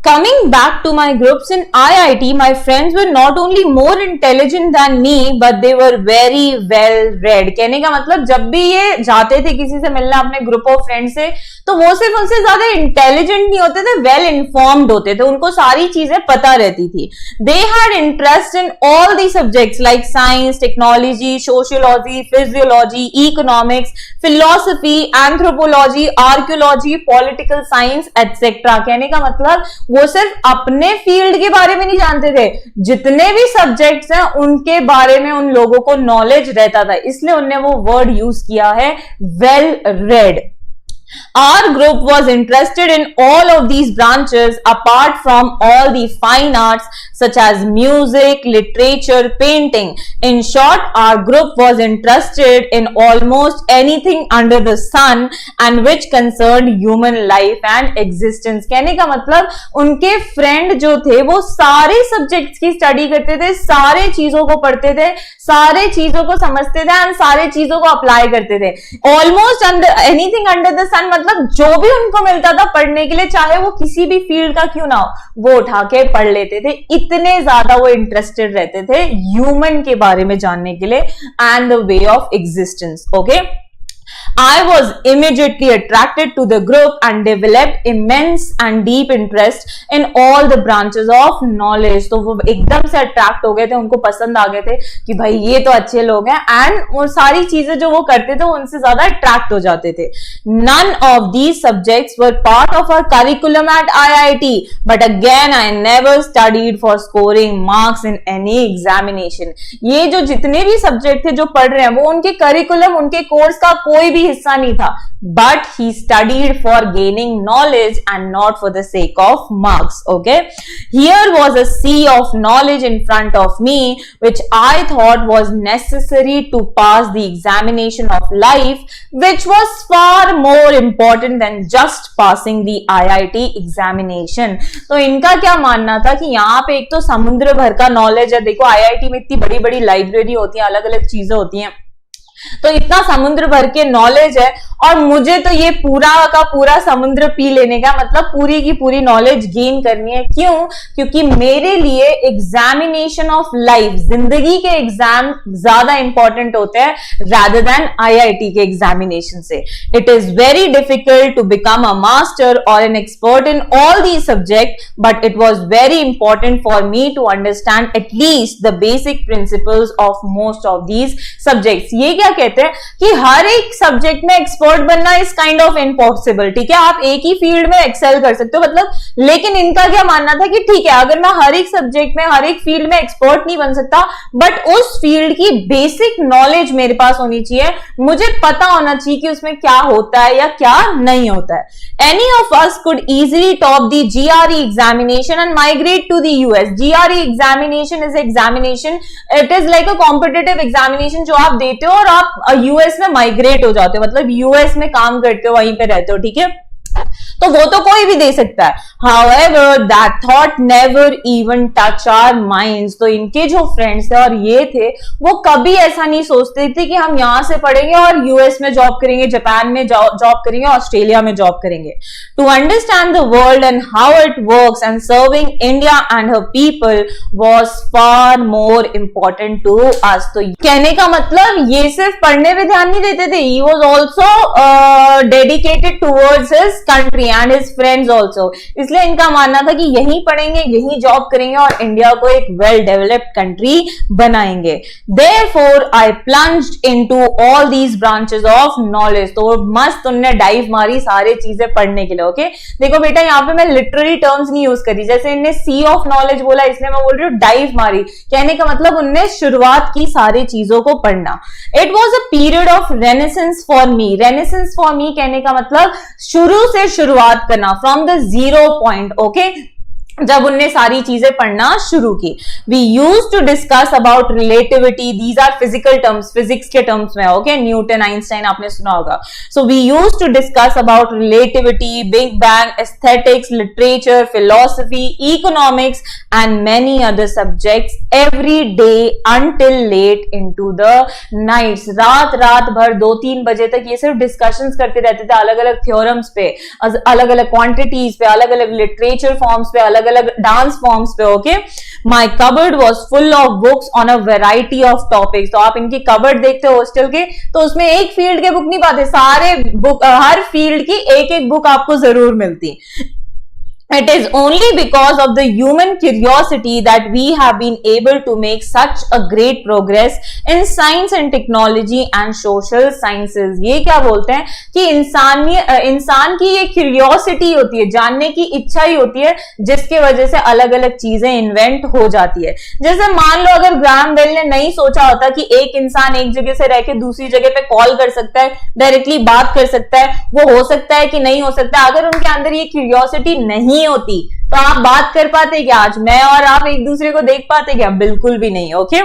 Coming back to my groups in IIT, my friends were not only more intelligent than me, but they were very well read. कहने का मतलब जब भी ये जाते थे किसी से मिलना अपने ग्रुप ऑफ फ्रेंड से, तो वो सिर्फ उनसे ज्यादा इंटेलिजेंट नहीं होते थे, वेल इन्फॉर्म्ड होते थे, उनको सारी चीजें पता रहती थी. They had interest in all the subjects like science, technology, sociology, physiology, economics, philosophy, anthropology, archaeology, political science, etc. कहने का मतलब वो सिर्फ अपने फील्ड के बारे में नहीं जानते थे, जितने भी सब्जेक्ट्स हैं उनके बारे में उन लोगों को नॉलेज रहता था, इसलिए उन्होंने वो वर्ड यूज किया है, well read. Our group was interested in all of these branches apart from all the fine arts such as music, literature, painting. In short, our group was interested in almost anything under the sun and which concerned human life and existence. कहने का मतलब उनके friend जो थे वो सारे subjects की study करते थे, सारे चीजों को पढ़ते थे, सारे चीजों को समझते थे एंड सारे चीजों को अप्लाई करते थे. ऑलमोस्ट एनीथिंग अंडर द सन मतलब जो भी उनको मिलता था पढ़ने के लिए, चाहे वो किसी भी फील्ड का क्यों ना हो, वो उठा के पढ़ लेते थे. इतने ज्यादा वो इंटरेस्टेड रहते थे ह्यूमन के बारे में जानने के लिए and the way of existence. Okay, I was immediately attracted to the group and developed immense and deep interest in all the branches of knowledge. तो वो एकदम से अट्रैक्ट हो गए थे, उनको पसंद आ गए थे कि भाई ये तो अच्छे लोग हैं एंड वो सारी चीजें जो वो करते थे उनसे ज्यादा अट्रैक्ट हो जाते थे. None of these subjects were part of our curriculum at IIT, but again I never studied for scoring marks in any examination. ये जो जितने भी सब्जेक्ट थे जो पढ़ रहे हैं वो उनके करिकुलम, उनके कोर्स का कोई भी भी हिस्सा नहीं था, but he studied for gaining knowledge and not for the sake of marks. Okay, here was a sea of knowledge in front of me which I thought was necessary to pass the examination of life, which was far more important than just passing the IIT examination. तो इनका क्या मानना था कि यहाँ पे एक तो समुद्र भर का नॉलेज है, देखो IIT में इतनी बड़ी बड़ी लाइब्रेरी होती है, अलग अलग चीजें होती हैं, तो इतना समुद्र भर के नॉलेज है और मुझे तो ये पूरा का पूरा समुद्र पी लेने का, मतलब पूरी की पूरी नॉलेज गेन करनी है। क्यों? क्योंकि मेरे लिए एग्जामिनेशन ऑफ लाइफ, जिंदगी के एग्जाम ज्यादा इंपॉर्टेंट होते हैं रादर देन आईआईटी के एग्जामिनेशन से। It is very difficult to become a master or an expert in all the subject, but it was very important for me to understand at least the basic principles of most of these subjects. ये क्या कहते हैं कि हर एक subject में expert बनना is kind of impossible. ठीक है, आप एक ही फील्ड में एक्सेल कर सकते हो, मतलब, लेकिन इनका क्या मानना था कि ठीक है, अगर मैं हर एक सब्जेक्ट में हर एक फील्ड में एक्सपर्ट नहीं बन सकता, बट उस फील्ड की बेसिक नॉलेज मेरे पास होनी चाहिए, मुझे पता होना चाहिए कि उसमें क्या होता है या क्या नहीं होता है। Any of us could easily top the GRE examination and migrate to the US। GRE examination is examination, it is like a competitive examination जो आप देते हो और आप US में माइग्रेट हो जाते हो, मतलब US में काम करते हो, वहीं पे रहते हो। ठीक है, तो वो तो कोई भी दे सकता है। However, that thought never even touch our minds। तो इनके जो फ्रेंड्स थे और ये थे, वो कभी ऐसा नहीं सोचते थे कि हम यहां से पढ़ेंगे और US में जॉब करेंगे, जापान में जॉब करेंगे, ऑस्ट्रेलिया में जॉब करेंगे। To understand the world and how it works and serving India and her people was far more important to us। तो कहने का मतलब ये सिर्फ पढ़ने पे ध्यान नहीं देते थे, he was also dedicated towards his country and his friends also। इसलिए इनका मानना था कि यहीं पढ़ेंगे, यहीं जॉब करेंगे और इंडिया को एक वेल डेवलप्ड कंट्री बनाएंगे। Therefore, I plunged into all these branches of knowledge। तो मस्त उनने डाइव मारी सारी चीजें पढ़ने के लिए। ओके, देखो बेटा, यहाँ पे मैं लिटररी टर्म्स नहीं यूज करी, जैसे इनने सी ऑफ नॉलेज बोला, इसलिए मैं बोल रही हूँ डाइव मारी। कहने का मतलब उनने शुरुआत की सारी चीजों को पढ़ना। It was a period of renaissance for me. Renaissance for me कहने का मतलब शुरू से शुरुआत करना, फ्रॉम द 0 पॉइंट। ओके, जब उनने सारी चीजें पढ़ना शुरू की। We use to discuss about relativity, these are physical terms, physics के टर्म्स में। ओके, न्यूटन, आइंस्टाइन आपने सुना होगा। So we use to discuss about relativity, big bang, aesthetics, literature, philosophy, economics and many other subjects every day until late into the nights. रात भर 2-3 बजे तक ये सिर्फ डिस्कशंस करते रहते थे, अलग अलग थ्योरम्स पे, अलग अलग क्वांटिटीज पे, अलग अलग लिटरेचर फॉर्म्स पे, अलग अलग डांस फॉर्म्स पे। Okay, my cupboard was full of books on a variety of topics. तो आप इनकी कबर्ड देखते हो हॉस्टल के, तो उसमें एक फील्ड के बुक नहीं पाते, सारे बुक, हर फील्ड की एक एक बुक आपको जरूर मिलती। It is only because of the human curiosity that we have been able to make such a great progress in science and technology and social sciences। ये क्या बोलते हैं कि इंसान की ये क्यूरियोसिटी होती है, जानने की इच्छा ही होती है, जिसके वजह से अलग अलग चीजें इन्वेंट हो जाती है। जैसे मान लो अगर ग्राहम बेल ने नहीं सोचा होता कि एक इंसान एक जगह से रह के दूसरी जगह पे कॉल कर सकता है, डायरेक्टली बात कर सकता है, वो हो सकता है कि नहीं हो सकता। अगर उनके अंदर ये क्यूरियोसिटी नहीं होती तो आप बात कर पाते क्या? आज मैं और आप एक दूसरे को देख पाते क्या? बिल्कुल भी नहीं। ओके,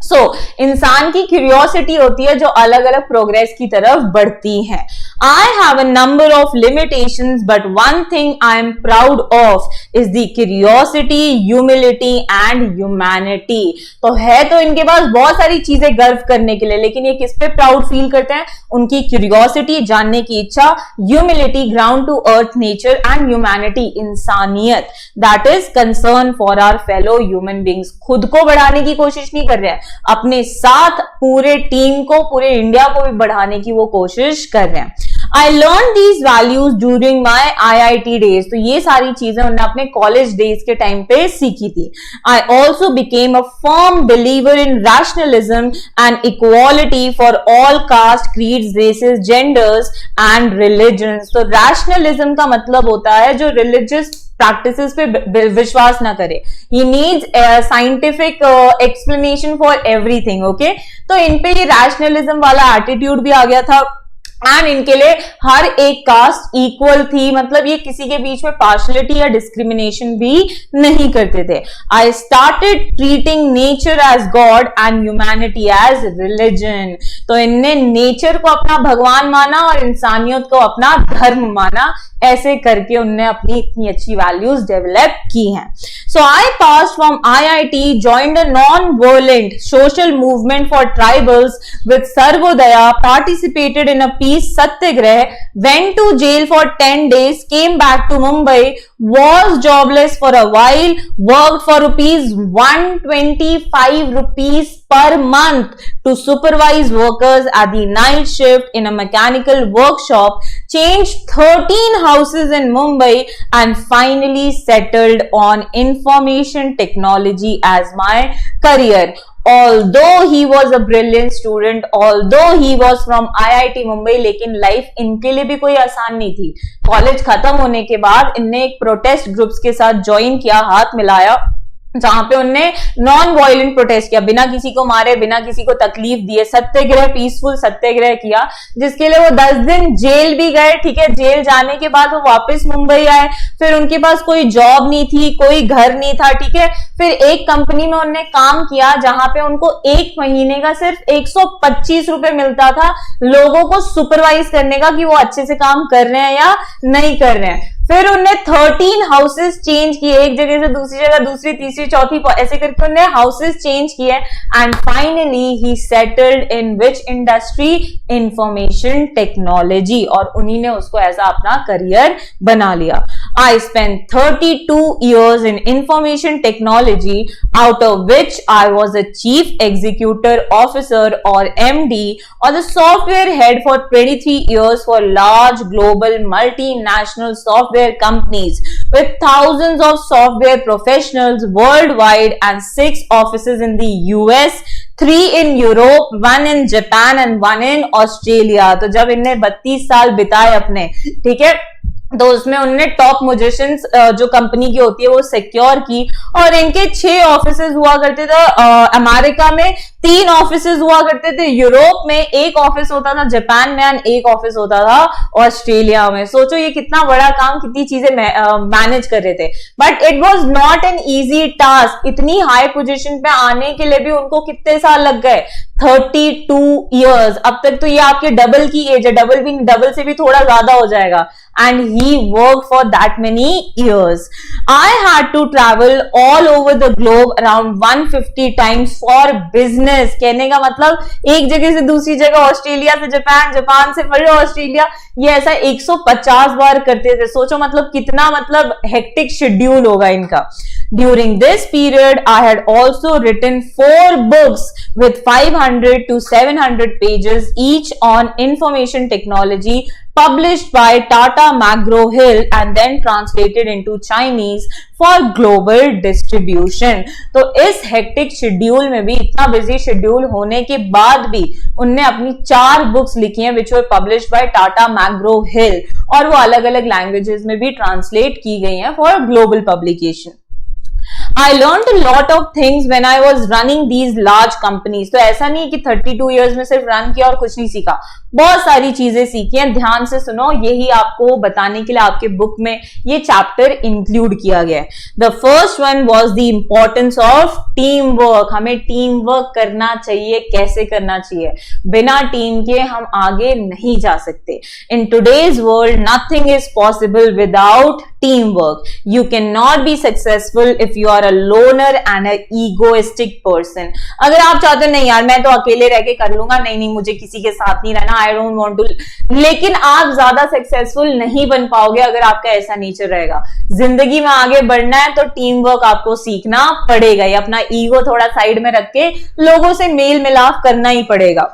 सो इंसान की क्यूरियोसिटी होती है जो अलग अलग प्रोग्रेस की तरफ बढ़ती है। I have a number of limitations, but one thing I am proud of is the curiosity, humility and humanity। तो है तो इनके पास बहुत सारी चीजें गर्व करने के लिए, लेकिन ये किस पे प्राउड फील करते हैं? उनकी क्यूरियोसिटी, जानने की इच्छा, humility, ground to earth nature and humanity, इंसानियत, that is concern for our fellow human beings. खुद को बढ़ाने की कोशिश नहीं कर रहे हैं, अपने साथ पूरे टीम को, पूरे इंडिया को भी बढ़ाने की वो कोशिश कर रहे हैं। I learned these values during my IIT days। तो ये सारी चीजें उन्होंने अपने कॉलेज डेज के टाइम पे सीखी थी। I also became a firm believer in rationalism and equality for all caste, creeds, races, genders and religions। तो rationalism का मतलब होता है जो religious प्रैक्टिसेस पे विश्वास ना करे। He needs scientific explanation for everything। Okay, तो इन पे ये rationalism वाला एटीट्यूड भी आ गया था एंड इनके लिए हर एक कास्ट इक्वल थी, मतलब ये किसी के बीच में पार्शलिटी या डिस्क्रिमिनेशन भी नहीं करते थे। I started treating nature as God and humanity as religion. तो इनने नेचर को अपना भगवान माना और इंसानियत को अपना धर्म माना। ऐसे करके उनने अपनी इतनी अच्छी वैल्यूज डेवलप की हैं। सो आई पास from IIT, joined a non-violent social movement for tribals with Sarvodaya, participated in a peace satyagrah, went to jail for 10 days, came back to Mumbai, was jobless for a while, worked for ₹125 per month to supervise workers at the night shift in a mechanical workshop, changed 13 houses in Mumbai, and finally settled on information technology as my career. Although he was a brilliant student, although he was from IIT Mumbai, लेकिन life इनके लिए भी कोई आसान नहीं थी। College खत्म होने के बाद इनने एक प्रोटेस्ट ग्रुप्स के साथ ज्वाइन किया, हाथ मिलाया, जहां पे उनने नॉन वायलेंट प्रोटेस्ट किया, बिना किसी को मारे, बिना किसी को तकलीफ दिए, सत्याग्रह, पीसफुल सत्याग्रह किया, जिसके लिए वो 10 दिन जेल भी गए। ठीक है, जेल जाने के बाद वो वापस मुंबई आए। फिर उनके पास कोई जॉब नहीं थी, कोई घर नहीं था। ठीक है, फिर एक कंपनी में उन्होंने काम किया जहां पे उनको एक महीने का सिर्फ 125 रुपए मिलता था लोगों को सुपरवाइज करने का, कि वो अच्छे से काम कर रहे हैं या नहीं कर रहे हैं। फिर उन्हें 13 हाउसेस चेंज किए, एक जगह से दूसरी जगह, दूसरी तीसरी चौथी, ऐसे करके उन्हें हाउसेस चेंज किए। And finally he settled in which industry? Information technology. और उन्हीं ने उसको ऐसा अपना करियर बना लिया। I spent 32 years in information technology, out of which I was a chief executive officer or MD or the software head for 23 years for large global multinational software companies with thousands of software professionals worldwide and 6 offices in the US, 3 in Europe, 1 in Japan and 1 in Australia। तो जब इनने 32 साल बिताए अपने, ठीक है, तो उसमें उन्होंने टॉप म्यूजिशियंस जो कंपनी की होती है वो सिक्योर की। और इनके 6 ऑफिसेज हुआ करते थे अमेरिका में, 3 ऑफिसेज हुआ करते थे यूरोप में, 1 ऑफिस होता था जापान में एंड 1 ऑफिस होता था ऑस्ट्रेलिया में। सोचो ये कितना बड़ा काम, कितनी चीजें मैनेज कर रहे थे। But it was not an easy task. इतनी हाई पोजीशन पे आने के लिए भी उनको कितने साल लग गए? 32 ईयर्स। अब तक तो ये आपके डबल की एज है, डबल से भी थोड़ा ज्यादा हो जाएगा। And he worked for that many years. I had to travel all over the globe around 150 times for business. कहने का मतलब एक जगह से दूसरी जगह, ऑस्ट्रेलिया से जापान, जापान से फिर ऑस्ट्रेलिया, ये ऐसा 150 बार करते थे। सोचो मतलब कितना मतलब हेक्टिक शेड्यूल होगा इनका। During this period, I had also written 4 books with 500 to 700 pages each on information technology, published by Tata McGraw-Hill and then translated into Chinese for global distribution। तो इस हेक्टिक शेड्यूल में भी, इतना busy schedule होने के बाद भी, उनने अपनी 4 बुक्स लिखी हैं which were published by Tata McGraw-Hill, और वो अलग अलग लैंग्वेजेस में भी ट्रांसलेट की गई हैं for global publication. I learned a lot of things when I was running these large companies। तो ऐसा नहीं कि 32 years में सिर्फ रन किया और कुछ नहीं सीखा, बहुत सारी चीजें सीखी हैं। ध्यान से सुनो, यही आपको बताने के लिए आपके बुक में ये चैप्टर इंक्लूड किया गया है। The first one was the importance of team work. हमें टीम वर्क करना चाहिए। कैसे करना चाहिए? बिना टीम के हम आगे नहीं जा सकते। In today's world nothing is possible without team work. You can not be successful if you are a loner and a egoistic person. अगर आप चाहते हो नहीं यार मैं तो अकेले रह के कर लूंगा, नहीं मुझे किसी के साथ नहीं रहना, आई डोंट वांट टू, लेकिन आप ज्यादा सक्सेसफुल नहीं बन पाओगे अगर आपका ऐसा नेचर रहेगा। जिंदगी में आगे बढ़ना है तो टीम वर्क आपको सीखना पड़ेगा। ये अपना ईगो थोड़ा साइड में रख के लोगों से मेल मिलाप करना ही पड़ेगा।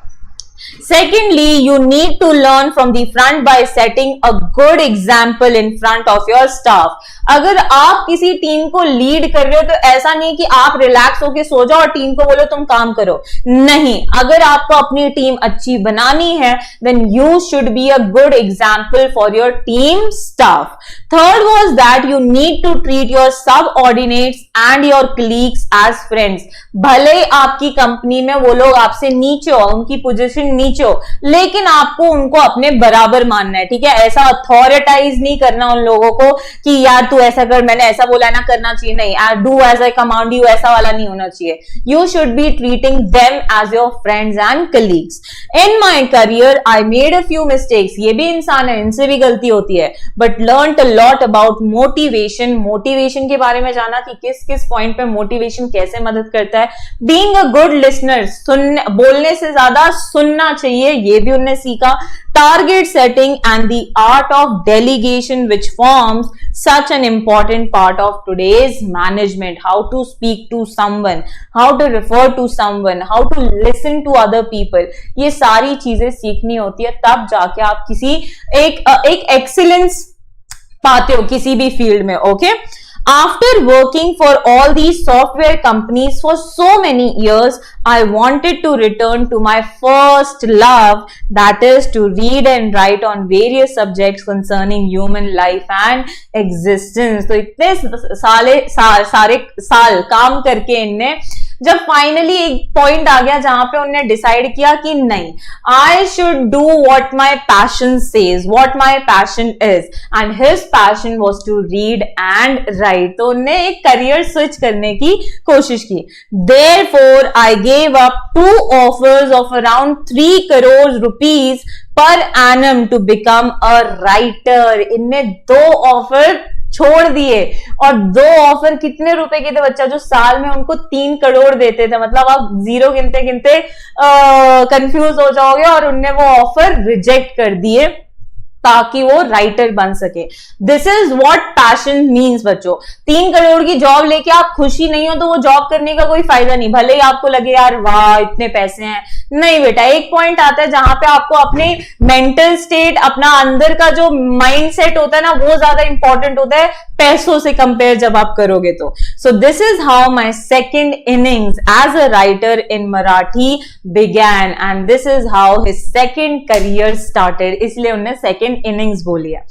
Secondly, you need to learn from the front by setting a good example in front of your staff। अगर आप किसी टीम को लीड कर रहे हो तो ऐसा नहीं कि आप रिलैक्स होके सो जाओ और टीम को बोलो तुम काम करो, नहीं। अगर आपको अपनी टीम अच्छी बनानी है then you should be a good example for your team staff। Third was that you need to treat your subordinates and your colleagues as friends। भले आपकी कंपनी में वो लोग आपसे नीचे हो, उनकी पोजीशन पोजीशन नीचे हो, लेकिन आपको उनको अपने बराबर मानना है, ठीक है। ऐसा अथॉरिटाइज नहीं करना उन लोगों को कि यार तू ऐसा कर, मैंने ऐसा बोला ना करना चाहिए, नहीं, do as I command you, ऐसा वाला नहीं होना चाहिए। You should be treating them as your friends and colleagues. In my career I made a few mistakes, ये भी इंसान है, इनसे भी गलती होती है, but learn a lot about motivation, motivation के बारे में जाना कि किस किस पॉइंट पे मोटिवेशन कैसे मदद करता है। बीइंग अ गुड लिसनर, बोलने से ज्यादा सुनना चाहिए, ये भी उनने सीखा। Target setting and the art of delegation which forms such an important part of today's management, how to speak to someone, how to refer to someone, how to listen to other people, ये सारी चीजें सीखनी होती है, तब जाके आप किसी एक एक्सीलेंस पाते हो किसी भी फील्ड में। Okay, After working for all these software companies for so many years, I wanted to return to my first love, that is to read and write on various subjects concerning human life and existence. तो इतने सारे साल काम करके इनने जब finally एक point आ गया जहां पे उन्होंने डिसाइड किया कि नहीं, I should do what my passion says, what my passion is, and his passion was to read and write. तो उन्होंने एक करियर स्विच करने की कोशिश की। Therefore I gave up 2 offers of around 3 crore rupees per annum to become a writer। इनने 2 offer छोड़ दिए, और 2 ऑफर कितने रुपए के थे बच्चा, जो साल में उनको 3 करोड़ देते थे। मतलब आप जीरो गिनते गिनते कंफ्यूज हो जाओगे, और उनने वो ऑफर रिजेक्ट कर दिए ताकि वो राइटर बन सके। This is what passion means बच्चों। 3 करोड़ की जॉब लेके आप खुशी नहीं हो तो वो जॉब करने का कोई फायदा नहीं, भले ही आपको लगे यार वाह इतने पैसे हैं। नहीं बेटा, एक पॉइंट आता है जहां पे आपको अपने मेंटल स्टेट, अपना अंदर का जो माइंड सेट होता है ना, वो ज्यादा इंपॉर्टेंट होता है पैसों से कंपेयर जब आप करोगे तो। So this is how my second innings as a writer in Marathi began, and this is how his second career started, इसलिए उन्होंने सेकेंड innings बोली है।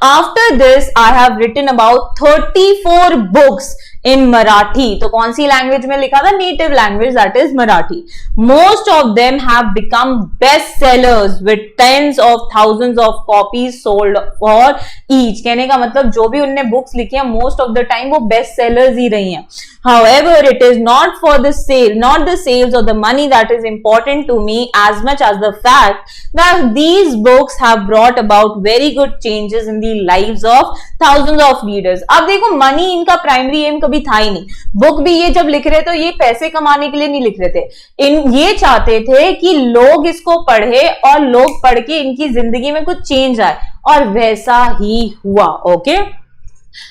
After this, I have written about 34 books in Marathi। तो कौन सी language में लिखा था? Native language, that is Marathi. Most of them have become best sellers with tens of thousands of copies sold for each। कहने का मतलब जो भी उनने बुक्स लिखी है मोस्ट ऑफ द टाइम वो बेस्ट सेलर्स ही रही हैं। However, it is not for the sale, not the sales or the money that is important to me as much as the fact that these books have brought about very good changes in the lives of thousands of readers। अब देखो, money इनका primary aim कभी था ही नहीं। Book भी ये जब लिख रहे तो ये पैसे कमाने के लिए नहीं लिख रहे थे, ये चाहते थे कि लोग इसको पढ़े और लोग पढ़ के इनकी जिंदगी में कुछ चेंज आए, और वैसा ही हुआ। Okay,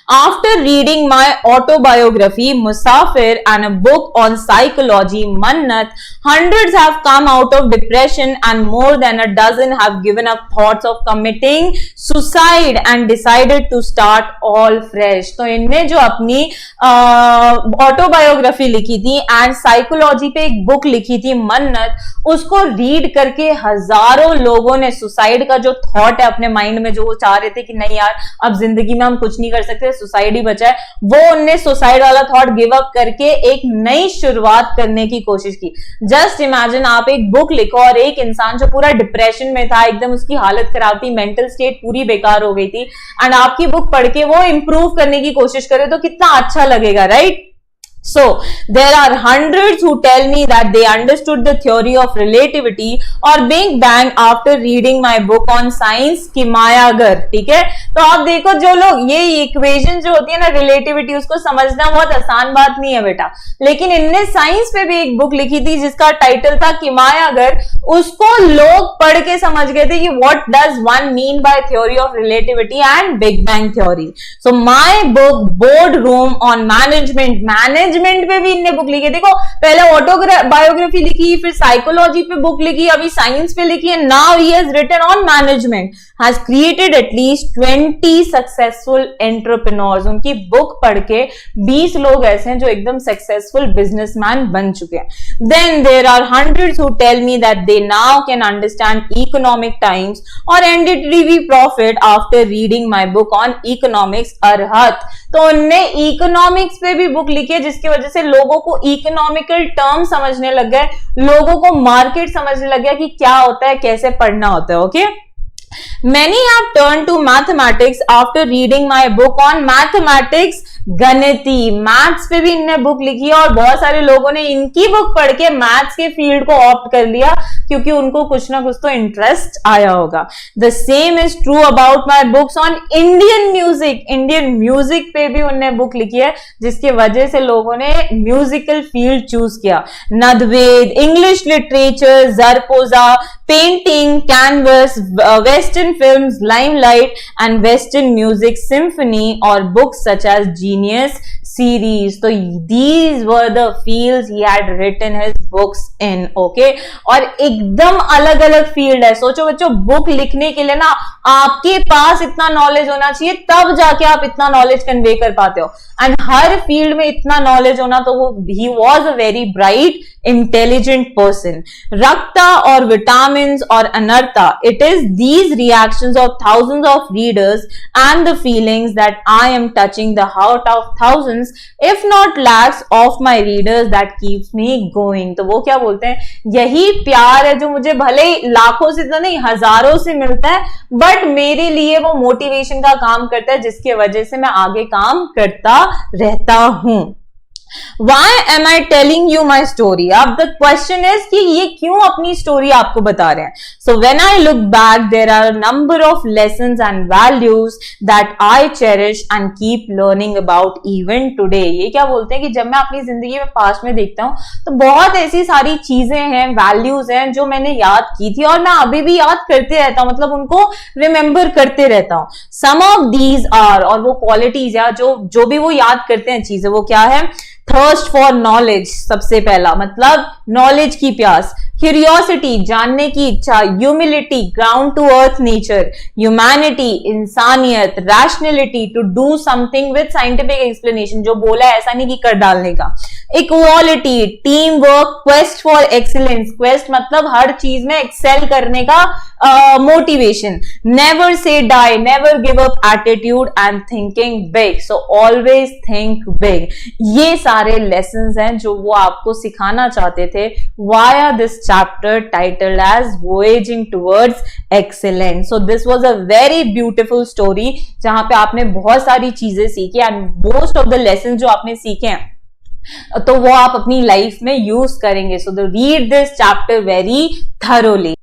After reading my autobiography Musafir and a book on psychology Mannat, hundreds have come out of depression and more than a dozen have given up thoughts of committing suicide and decided to start all fresh। तो इनने जो अपनी autobiography लिखी थी and psychology पे एक book लिखी थी मन्नत, उसको रीड करके हजारों लोगों ने सुसाइड का जो थॉट है अपने माइंड में, जो वो चाह रहे थे कि नहीं यार अब जिंदगी में हम कुछ नहीं कर सकते, सुसाइड ही बचा है, वो उनने सुसाइड वाला थॉट गिव अप करके एक नई शुरुआत करने की कोशिश की। जस्ट इमेजिन, आप एक बुक लिखो और एक इंसान जो पूरा डिप्रेशन में था, एकदम उसकी हालत खराब थी, मेंटल स्टेट पूरी बेकार हो गई थी, एंड आपकी बुक पढ़ के वो इंप्रूव करने की कोशिश करे तो कितना अच्छा लगेगा, right? So there are hundreds who tell me that they understood the theory of relativity or Big Bang after reading my book on science किमायागर। ठीक है, तो आप देखो जो लोग ये इक्वेशन जो होती है ना रिलेटिविटी, उसको समझना बहुत आसान बात नहीं है बेटा, लेकिन इनने साइंस पे भी एक बुक लिखी थी जिसका टाइटल था किमायागर। उसको लोग पढ़ के समझ गए थे कि what does one mean by theory of relativity and big bang theory. So my book board room on management पे भी इनने बुक लिखी। देखो, पहले ऑटोबायोग्राफी लिखी, फिर साइकोलॉजी पे बुक लिखी, अभी साइंस पे लिखी है, now he has written on management, has created at least 20 successful entrepreneurs. उनकी बुक पढ़ के 20 लोग ऐसे हैं जो एकदम सक्सेसफुल बिजनेसमैन बन चुके हैं। Then there are hundreds who tell me that they now can understand economic times और NDTV profit after reading my book on economics अरहत। तो उनने इकोनॉमिक्स पे भी बुक लिखी है, जिसकी वजह से लोगों को इकोनॉमिकल टर्म समझने लग गए, लोगों को मार्केट समझने लग गया कि क्या होता है, कैसे पढ़ना होता है. Okay, Many have turned to mathematics after reading my book on mathematics. गणिती, मैथ्स पे भी इनने बुक लिखी है और बहुत सारे लोगों ने इनकी बुक पढ़ के मैथ्स के फील्ड को ऑप्ट कर लिया क्योंकि उनको कुछ ना कुछ तो इंटरेस्ट आया होगा. The same is true about my books on Indian music. Indian music पे भी उनने बुक लिखी है जिसकी वजह से लोगों ने म्यूजिकल फील्ड चूज किया. नदवेद, इंग्लिश लिटरेचर, जरपोजा, painting, canvas, western films, limelight and western music, symphony और books such as genius series. तो these were the fields he had written his books in. Okay, और एकदम अलग अलग फील्ड है. सोचो बच्चों, बुक लिखने के लिए ना आपके पास इतना नॉलेज होना चाहिए, तब जाके आप इतना नॉलेज कन्वे कर पाते हो. एंड हर फील्ड में इतना नॉलेज होना, तो वो he was a very bright intelligent person. रक्ता और विटामिन और अनर्था, it is these reactions of thousands of readers and the feelings that I am touching the heart of thousands if not lakhs of my readers that keeps me going. तो वो क्या बोलते हैं, यही प्यार है जो मुझे भले ही लाखों से तो नहीं हजारों से मिलता है, बट मेरे लिए वो मोटिवेशन का काम करता है जिसकी वजह से मैं आगे काम करता रहता हूं. Why am I telling you my story? अब the question is कि ये क्यों अपनी स्टोरी आपको बता रहे हैं. So when I look back, there are a number of lessons and values that I cherish and keep learning about even today. ये क्या बोलते हैं कि जब मैं अपनी जिंदगी में पास्ट में देखता हूँ तो बहुत ऐसी सारी चीजें हैं, वैल्यूज हैं जो मैंने याद की थी और मैं अभी भी याद करते रहता हूँ, मतलब उनको रिमेम्बर करते रहता हूँ. Some of these are, और वो क्वालिटीज या जो भी वो याद करते हैं चीजें, वो क्या है. थर्स्ट फॉर नॉलेज, सबसे पहला मतलब नॉलेज की प्यास. क्यूरियोसिटी, जानने की इच्छा. Humility, ground to earth nature. Humanity, इंसानियत. Rationality, to do something with scientific explanation, जो बोला है ऐसा नहीं कि कर डालने का. Equality, team work. Quest for excellence, quest मतलब हर चीज में एक्सेल करने का motivation. Never say die, never give up attitude and thinking big. So always think big. ये सारे लेसन्स हैं जो वो आपको सिखाना चाहते थे via this chapter titled as Voyaging Towards Excellence. So this was a very beautiful story जहां पे आपने बहुत सारी चीजें सीखी and most of the lessons जो आपने सीखे हैं तो वो आप अपनी लाइफ में यूज करेंगे. So read this chapter very thoroughly.